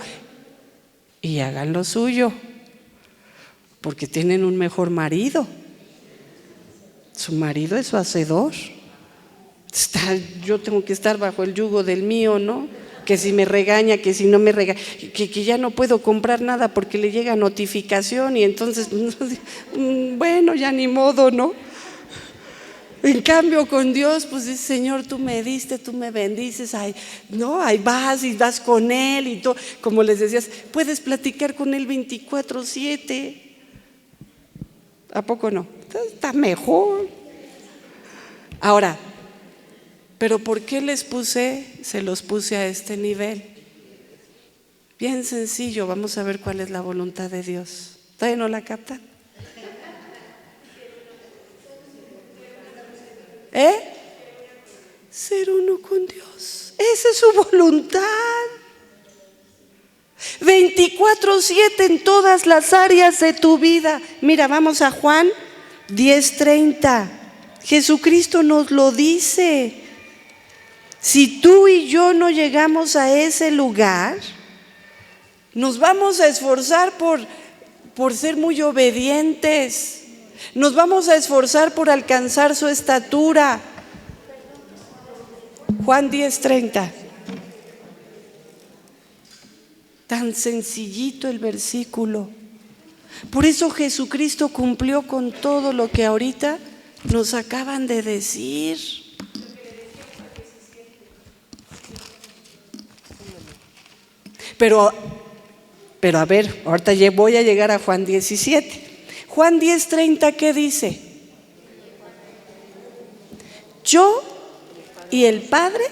y hagan lo suyo, porque tienen un mejor marido. Su marido es su hacedor. Yo tengo que estar bajo el yugo del mío, ¿no? Que si me regaña, que si no me regaña, que ya no puedo comprar nada porque le llega notificación y entonces, bueno, ya ni modo, ¿no? En cambio con Dios, pues dice, Señor, tú me diste, tú me bendices, ahí vas y vas con Él y todo. Como les decías, puedes platicar con Él 24/7. ¿A poco no? Está mejor. Ahora, ¿pero por qué se los puse a este nivel? Bien sencillo, vamos a ver cuál es la voluntad de Dios. ¿Todavía no la captan? Ser uno con Dios. Esa es su voluntad. 24/7 en todas las áreas de tu vida. Mira, vamos a Juan 10:30. Jesucristo nos lo dice. Si tú y yo no llegamos a ese lugar, nos vamos a esforzar por ser muy obedientes. Nos vamos a esforzar por alcanzar su estatura. Juan 10:30. Tan sencillito el versículo. Por eso Jesucristo cumplió con todo lo que ahorita nos acaban de decir. Pero a ver, ahorita voy a llegar a Juan 17. Juan 10:30, ¿qué dice? Yo y el Padre,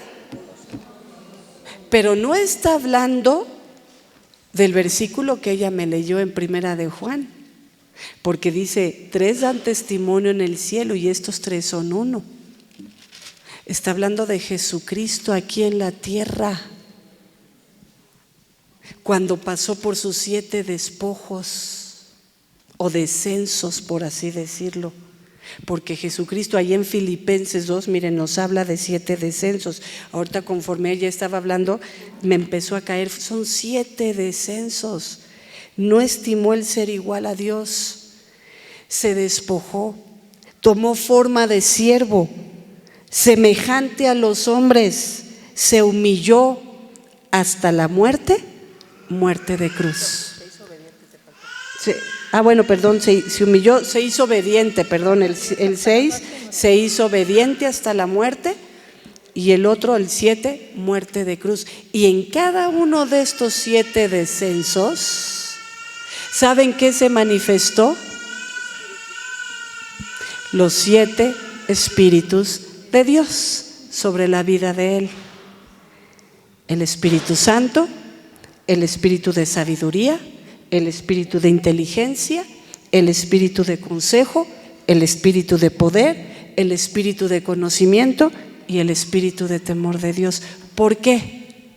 pero no está hablando del versículo que ella me leyó en Primera de Juan, porque dice, 3 dan testimonio en el cielo y estos 3 son uno. Está hablando de Jesucristo aquí en la tierra, cuando pasó por sus 7 despojos o descensos, por así decirlo. Porque Jesucristo ahí en Filipenses 2, miren, nos habla de 7 descensos. Ahorita conforme ella estaba hablando, me empezó a caer, son 7 descensos. No estimó el ser igual a Dios, se despojó, tomó forma de siervo, semejante a los hombres, se humilló hasta la muerte de cruz. Se humilló, se hizo obediente, el 6, se hizo obediente hasta la muerte, y el otro, el 7, muerte de cruz. Y en cada uno de estos 7 descensos, ¿saben qué se manifestó? Los 7 espíritus de Dios sobre la vida de él. El Espíritu Santo, el espíritu de sabiduría, el espíritu de inteligencia, el espíritu de consejo, el espíritu de poder, el espíritu de conocimiento y el espíritu de temor de Dios. ¿Por qué?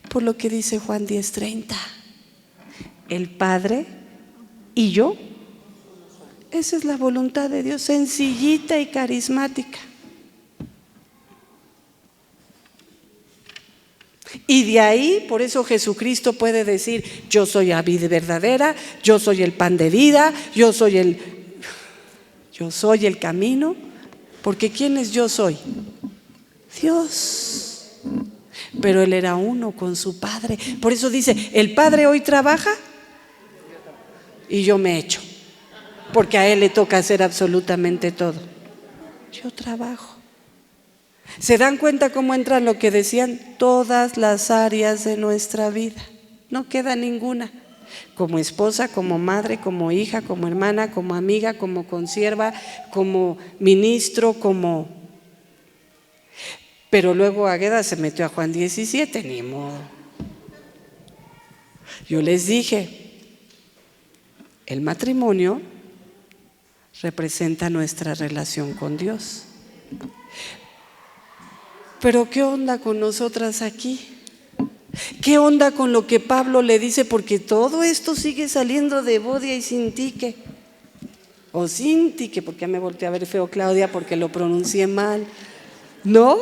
Por lo que dice Juan 10:30. El Padre y yo Esa es la voluntad de Dios, sencillita y carismática. Y de ahí, por eso Jesucristo puede decir: yo soy la vid verdadera, yo soy el pan de vida, yo soy el camino. Porque ¿quién es yo soy? Dios. Pero Él era uno con su Padre. Por eso dice: el Padre hoy trabaja y yo me echo, porque a Él le toca hacer absolutamente todo. Yo trabajo. ¿Se dan cuenta cómo entra lo que decían? Todas las áreas de nuestra vida. No queda ninguna. Como esposa, como madre, como hija, como hermana, como amiga, como consierva, como ministro, como... Pero luego Águeda se metió a Juan 17, ni modo. Yo les dije, el matrimonio representa nuestra relación con Dios. Pero ¿qué onda con nosotras aquí? ¿Qué onda con lo que Pablo le dice? Porque todo esto sigue saliendo de Bodia y Sintique. O Sintique, porque ya me volteé a ver feo, Claudia, porque lo pronuncié mal. ¿No?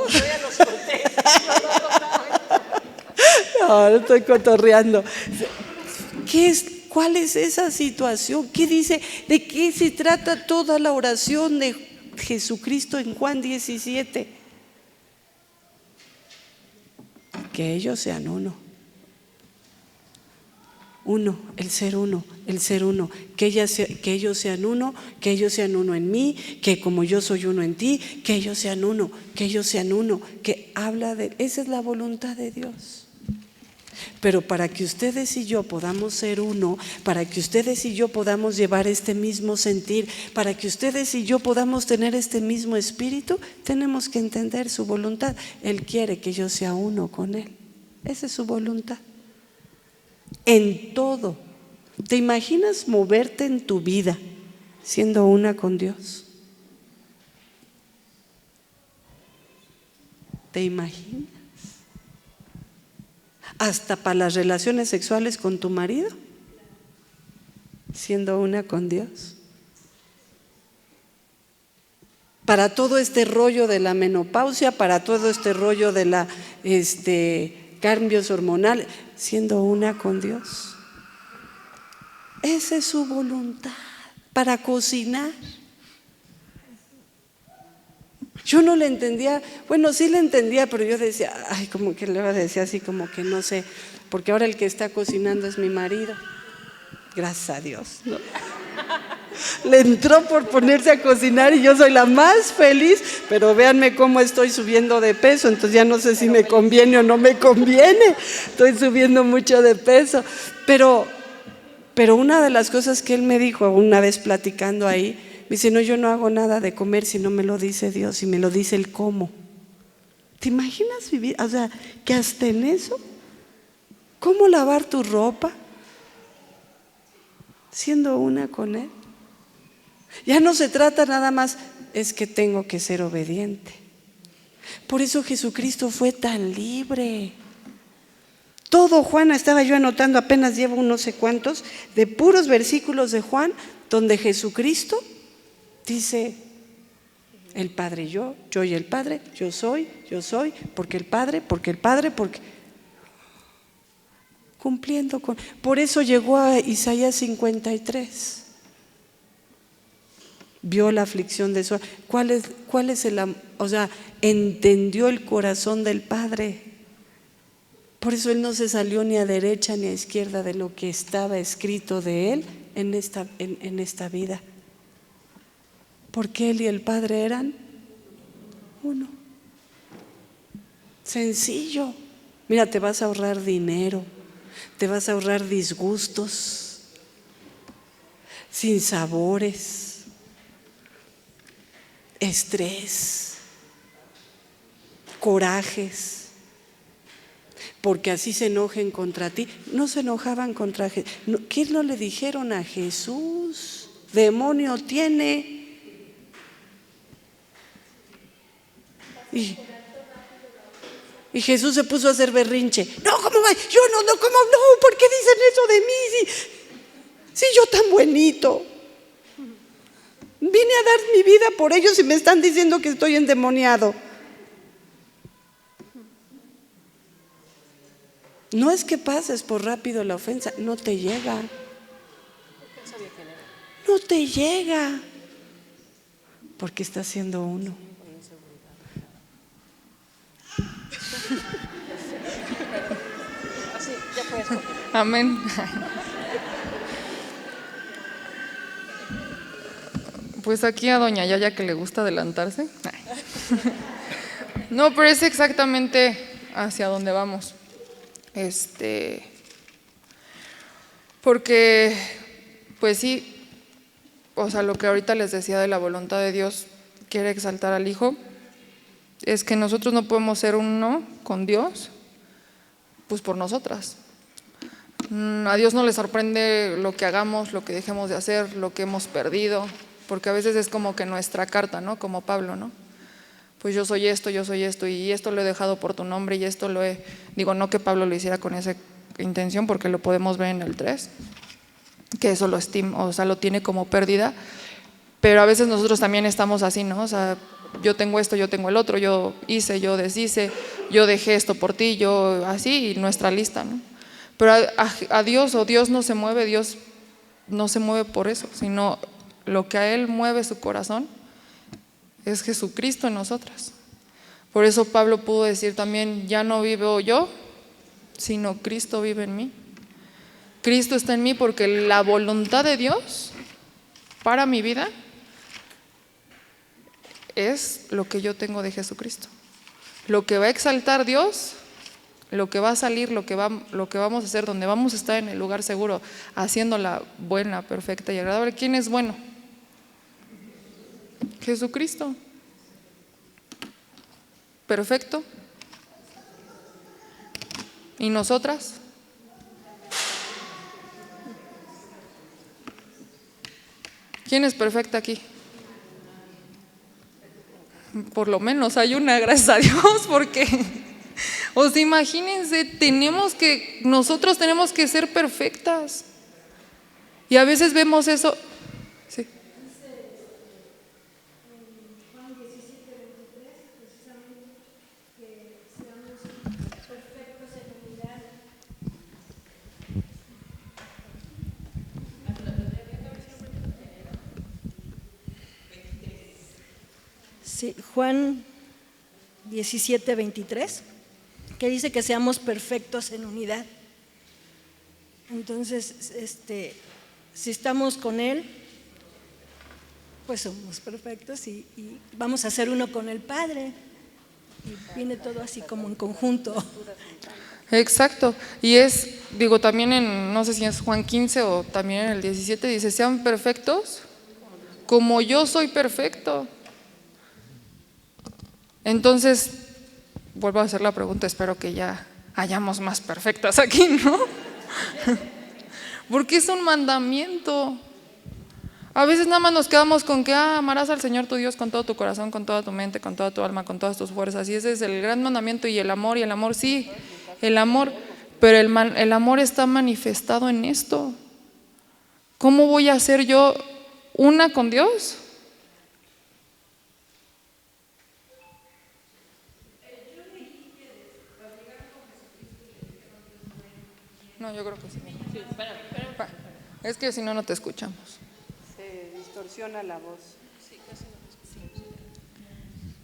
No, no estoy cotorreando. ¿Cuál es esa situación? ¿Qué dice? ¿De qué se trata toda la oración de Jesucristo en Juan 17? Que ellos sean uno. Uno, el ser uno, que ellos sean uno, que ellos sean uno en mí, que como yo soy uno en ti, que ellos sean uno, que habla de... Esa es la voluntad de Dios. Pero para que ustedes y yo podamos ser uno, para que ustedes y yo podamos llevar este mismo sentir, para que ustedes y yo podamos tener este mismo espíritu, tenemos que entender su voluntad. Él quiere que yo sea uno con Él. Esa es su voluntad. En todo. ¿Te imaginas moverte en tu vida siendo una con Dios? ¿Te imaginas? Hasta para las relaciones sexuales con tu marido, siendo una con Dios. Para todo este rollo de la menopausia, para todo este rollo de la cambios hormonales, siendo una con Dios. Esa es su voluntad. Para cocinar. Yo no le entendía, bueno, sí le entendía, pero yo decía, ay, como que le decía así, como que no sé, porque ahora el que está cocinando es mi marido. Gracias a Dios, ¿no? Le entró por ponerse a cocinar y yo soy la más feliz, pero véanme cómo estoy subiendo de peso, entonces ya no sé si me conviene o no me conviene, estoy subiendo mucho de peso. Pero una de las cosas que él me dijo una vez platicando ahí, me dice: no, yo no hago nada de comer si no me lo dice Dios y me lo dice el cómo. ¿Te imaginas vivir? O sea, que hasta en eso, ¿cómo lavar tu ropa? Siendo una con Él. Ya no se trata nada más, es que tengo que ser obediente. Por eso Jesucristo fue tan libre. Todo Juan, estaba yo anotando, apenas llevo unos no sé cuántos, de puros versículos de Juan, donde Jesucristo dice: el Padre y yo y el Padre, yo soy, porque el Padre, cumpliendo con... Por eso llegó a Isaías 53. Vio la aflicción de su... ¿Cuál es el amor? O sea, entendió el corazón del Padre. Por eso Él no se salió ni a derecha ni a izquierda de lo que estaba escrito de Él en esta vida. Porque Él y el Padre eran uno. Sencillo. Mira, te vas a ahorrar dinero, te vas a ahorrar disgustos, sinsabores, estrés, corajes. Porque así se enojen contra ti. No se enojaban contra Jesús. ¿Qué no le dijeron a Jesús? Demonio tiene. Y Jesús se puso a hacer berrinche. No, ¿cómo va? Yo no, ¿cómo no? ¿Por qué dicen eso de mí? Si yo tan buenito. Vine a dar mi vida por ellos y me están diciendo que estoy endemoniado. No es que pases por rápido la ofensa, no te llega. No te llega. Porque estás siendo uno. Amén. Pues aquí a doña Yaya que le gusta adelantarse. No, pero es exactamente hacia donde vamos. Porque, pues sí, o sea, lo que ahorita les decía de la voluntad de Dios, quiere exaltar al Hijo, es que nosotros no podemos ser uno con Dios, pues por nosotras. A Dios no le sorprende lo que hagamos, lo que dejemos de hacer, lo que hemos perdido, porque a veces es como que nuestra carta, ¿no? Como Pablo, ¿no? Pues yo soy esto, y esto lo he dejado por tu nombre, y esto lo he… Digo, no que Pablo lo hiciera con esa intención, porque lo podemos ver en el 3, que eso lo estima, o sea, lo tiene como pérdida, pero a veces nosotros también estamos así, ¿no? O sea, yo tengo esto, yo tengo el otro, yo hice, yo deshice, yo dejé esto por ti, yo así, y nuestra lista, ¿no? Pero a Dios, o Dios no se mueve, Dios no se mueve por eso, sino lo que a Él mueve su corazón es Jesucristo en nosotras. Por eso Pablo pudo decir también, ya no vivo yo, sino Cristo vive en mí. Cristo está en mí porque la voluntad de Dios para mi vida es lo que yo tengo de Jesucristo. Lo que va a exaltar Dios, lo que va a salir, lo que vamos a hacer, donde vamos a estar en el lugar seguro, haciendo la buena, perfecta y agradable. ¿Quién es bueno? Jesucristo. Perfecto. ¿Y nosotras? ¿Quién es perfecta aquí? Por lo menos hay una, gracias a Dios, porque, o sea, imagínense, nosotros tenemos que ser perfectas. Y a veces vemos eso. Sí. Sí, Juan 17:23, que dice que seamos perfectos en unidad. Entonces, si estamos con Él, pues somos perfectos y vamos a ser uno con el Padre. Y viene todo así como en conjunto. Exacto. Y también no sé si es Juan 15 o también en el 17, dice, sean perfectos como yo soy perfecto. Entonces, vuelvo a hacer la pregunta, espero que ya hayamos más perfectas aquí, ¿no? Porque es un mandamiento. A veces nada más nos quedamos con que amarás al Señor tu Dios con todo tu corazón, con toda tu mente, con toda tu alma, con todas tus fuerzas. Y ese es el gran mandamiento. Y el amor sí, el amor, pero el amor está manifestado en esto. ¿Cómo voy a ser yo una con Dios? No, yo creo que sí. Es que si no, no te escuchamos. Se distorsiona la voz.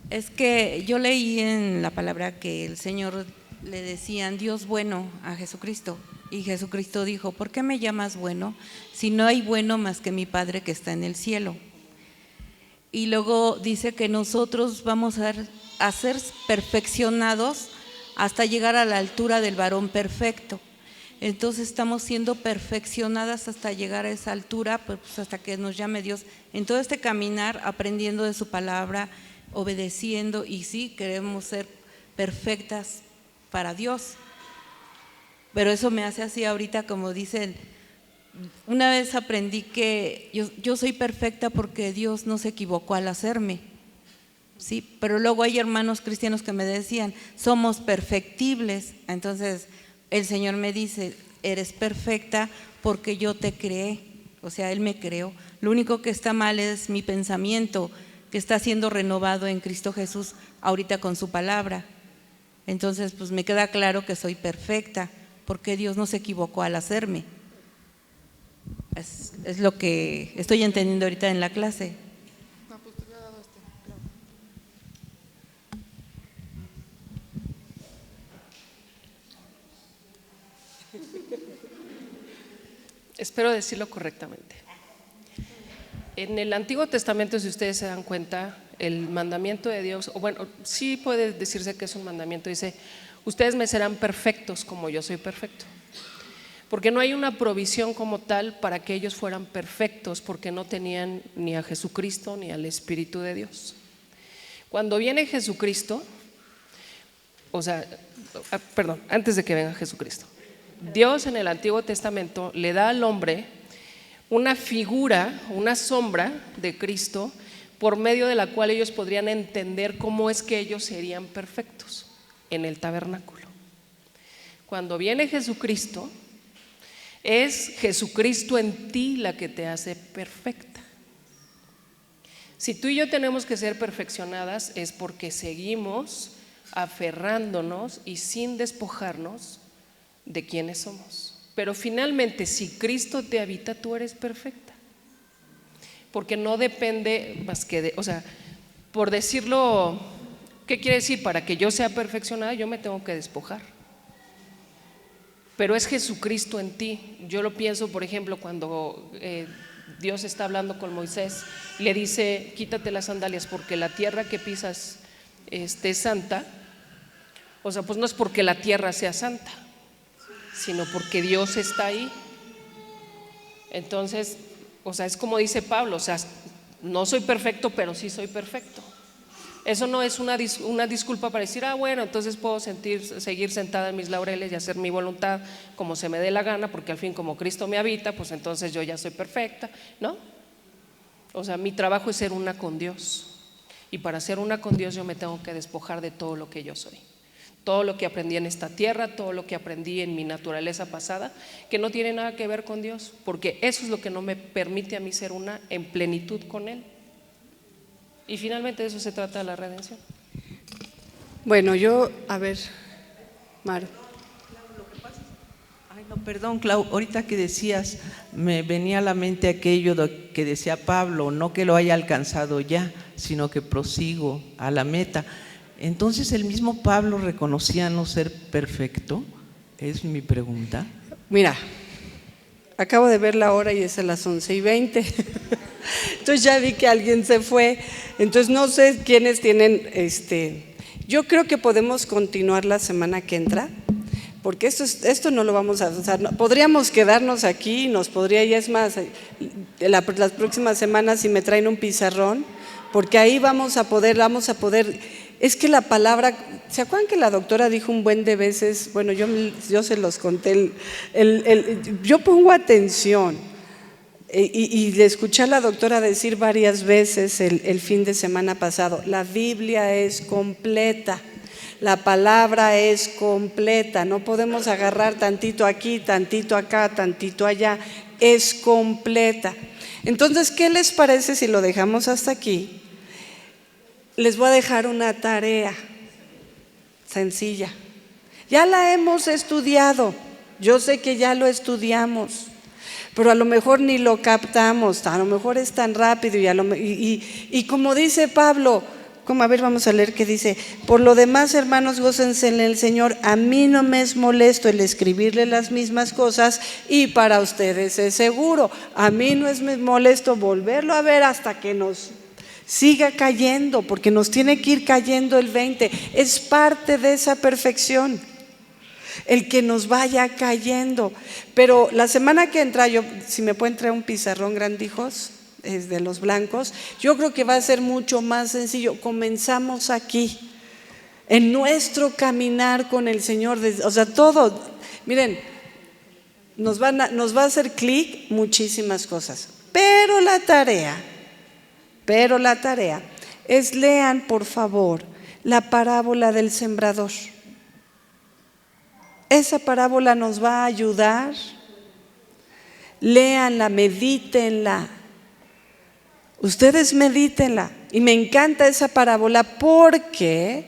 Es que yo leí en la palabra que el Señor le decían Dios bueno a Jesucristo, y Jesucristo dijo, ¿por qué me llamas bueno si no hay bueno más que mi Padre que está en el cielo? Y luego dice que nosotros vamos a ser perfeccionados hasta llegar a la altura del varón perfecto. Entonces estamos siendo perfeccionadas hasta llegar a esa altura, pues hasta que nos llame Dios. En todo este caminar, aprendiendo de su palabra, obedeciendo, y sí, queremos ser perfectas para Dios. Pero eso me hace así ahorita, como dicen, una vez aprendí que yo soy perfecta porque Dios no se equivocó al hacerme. Sí, pero luego hay hermanos cristianos que me decían, somos perfectibles. Entonces el Señor me dice, eres perfecta porque yo te creé. o sea, Él me creó. Lo único que está mal es mi pensamiento, que está siendo renovado en Cristo Jesús ahorita con su palabra. Entonces, pues me queda claro que soy perfecta, porque Dios no se equivocó al hacerme. Es lo que estoy entendiendo ahorita en la clase. Espero decirlo correctamente. En el Antiguo Testamento, si ustedes se dan cuenta, el mandamiento de Dios, o bueno, sí puede decirse que es un mandamiento, dice: ustedes me serán perfectos como yo soy perfecto. Porque no hay una provisión como tal para que ellos fueran perfectos, porque no tenían ni a Jesucristo ni al Espíritu de Dios. Cuando viene Jesucristo, antes de que venga Jesucristo, Dios en el Antiguo Testamento le da al hombre una figura, una sombra de Cristo, por medio de la cual ellos podrían entender cómo es que ellos serían perfectos en el tabernáculo. Cuando viene Jesucristo, es Jesucristo en ti la que te hace perfecta. Si tú y yo tenemos que ser perfeccionadas, es porque seguimos aferrándonos y sin despojarnos de quienes somos. Pero finalmente, si Cristo te habita, tú eres perfecta, porque no depende más que de, por decirlo, ¿qué quiere decir? Para que yo sea perfeccionada, yo me tengo que despojar, pero es Jesucristo en ti. Yo lo pienso, por ejemplo, cuando Dios está hablando con Moisés, le dice: quítate las sandalias porque la tierra que pisas es santa. Pues no es porque la tierra sea santa, sino porque Dios está ahí. Entonces, es como dice Pablo, no soy perfecto, pero sí soy perfecto. Eso no es una disculpa para decir: bueno, entonces puedo seguir sentada en mis laureles y hacer mi voluntad como se me dé la gana, porque al fin, como Cristo me habita, pues entonces yo ya soy perfecta. No, mi trabajo es ser una con Dios, y para ser una con Dios yo me tengo que despojar de todo lo que yo soy, todo lo que aprendí en esta tierra, todo lo que aprendí en mi naturaleza pasada, que no tiene nada que ver con Dios, porque eso es lo que no me permite a mí ser una en plenitud con Él. Y finalmente de eso se trata la redención. Bueno, Mar. Ay, no, perdón, Clau, ahorita que decías, me venía a la mente aquello que decía Pablo: no que lo haya alcanzado ya, sino que prosigo a la meta. Entonces, ¿el mismo Pablo reconocía no ser perfecto? Es mi pregunta. Mira, acabo de ver la hora y es a las 11:20. Entonces ya vi que alguien se fue. Entonces no sé quiénes tienen yo creo que podemos continuar la semana que entra, porque esto no lo vamos a usar. Podríamos quedarnos aquí y y es más, las próximas semanas, si me traen un pizarrón, porque ahí vamos a poder. Es que la palabra, ¿se acuerdan que la doctora dijo un buen de veces? Bueno, yo se los conté, yo pongo atención, y le escuché a la doctora decir varias veces el fin de semana pasado: la Biblia es completa, la palabra es completa, no podemos agarrar tantito aquí, tantito acá, tantito allá, es completa. Entonces, ¿qué les parece si lo dejamos hasta aquí? Les voy a dejar una tarea sencilla. Ya la hemos estudiado, yo sé que ya lo estudiamos, pero a lo mejor ni lo captamos, a lo mejor es tan rápido y como dice Pablo, vamos a leer qué dice: por lo demás, hermanos, gócense en el Señor. A mí no me es molesto el escribirle las mismas cosas, y para ustedes es seguro. A mí no es molesto volverlo a ver hasta que nos siga cayendo, porque nos tiene que ir cayendo el 20. Es parte de esa perfección, el que nos vaya cayendo. Pero la semana que entra, si me pueden traer un pizarrón, grandijos, es de los blancos, yo creo que va a ser mucho más sencillo. Comenzamos aquí, en nuestro caminar con el Señor, todo, miren, nos va a hacer clic muchísimas cosas, pero la tarea es: lean por favor la parábola del sembrador. Esa parábola nos va a ayudar léanla, medítenla. Ustedes medítenla. Y me encanta esa parábola porque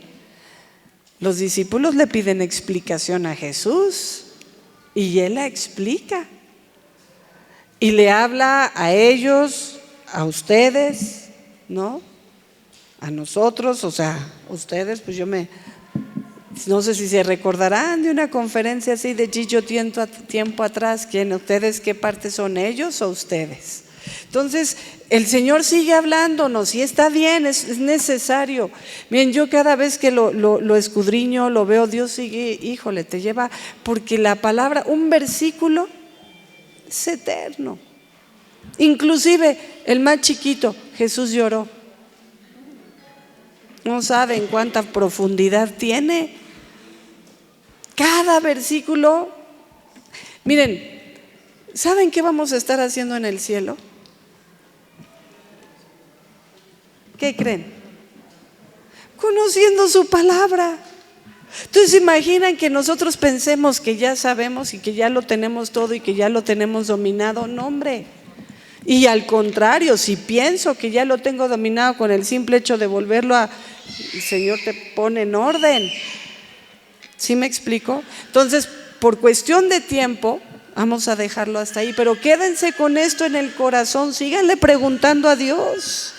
los discípulos le piden explicación a Jesús y Él la explica. Y le habla a ellos, a ustedes, ¿no? A nosotros, o sea, ustedes, pues no sé si se recordarán de una conferencia así de Gillo tiempo atrás, ¿quién? ¿Ustedes qué parte son, ellos o ustedes? Entonces, el Señor sigue hablándonos y está bien, es necesario. Miren, yo cada vez que lo escudriño, lo veo, Dios sigue, híjole, te lleva, porque la palabra, un versículo es eterno. Inclusive el más chiquito, Jesús lloró. No saben cuánta profundidad tiene. Cada versículo. Miren, ¿saben qué vamos a estar haciendo en el cielo? ¿Qué creen? Conociendo su palabra. Entonces imaginan que nosotros pensemos que ya sabemos y que ya lo tenemos todo y que ya lo tenemos dominado. No, hombre. Y al contrario, si pienso que ya lo tengo dominado con el simple hecho de volverlo el Señor te pone en orden. ¿Sí me explico? Entonces, por cuestión de tiempo, vamos a dejarlo hasta ahí, pero quédense con esto en el corazón, síganle preguntando a Dios.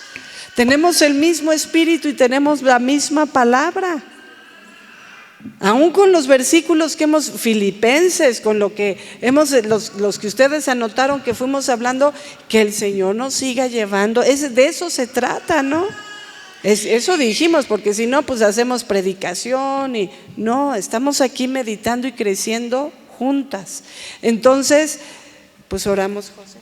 Tenemos el mismo espíritu y tenemos la misma palabra. Aún con los versículos que hemos, Filipenses, con lo que los que ustedes anotaron que fuimos hablando, que el Señor nos siga llevando, de eso se trata, ¿no? Eso dijimos, porque si no, pues hacemos predicación y no, estamos aquí meditando y creciendo juntas. Entonces, pues oramos, José.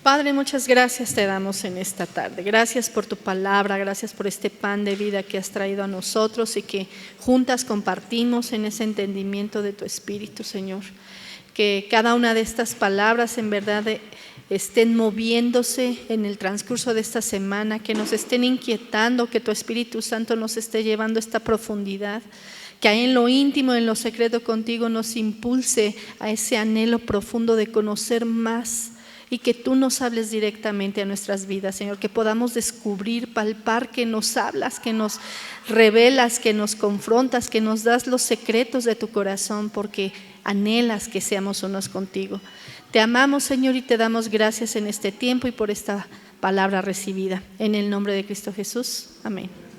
Padre, muchas gracias te damos en esta tarde. Gracias por tu palabra, gracias por este pan de vida que has traído a nosotros y que juntas compartimos en ese entendimiento de tu Espíritu, Señor. Que cada una de estas palabras en verdad estén moviéndose en el transcurso de esta semana, que nos estén inquietando, que tu Espíritu Santo nos esté llevando a esta profundidad, que ahí en lo íntimo, en lo secreto contigo nos impulse a ese anhelo profundo de conocer más. Y que tú nos hables directamente a nuestras vidas, Señor, que podamos descubrir, palpar, que nos hablas, que nos revelas, que nos confrontas, que nos das los secretos de tu corazón, porque anhelas que seamos unos contigo. Te amamos, Señor, y te damos gracias en este tiempo y por esta palabra recibida. En el nombre de Cristo Jesús. Amén.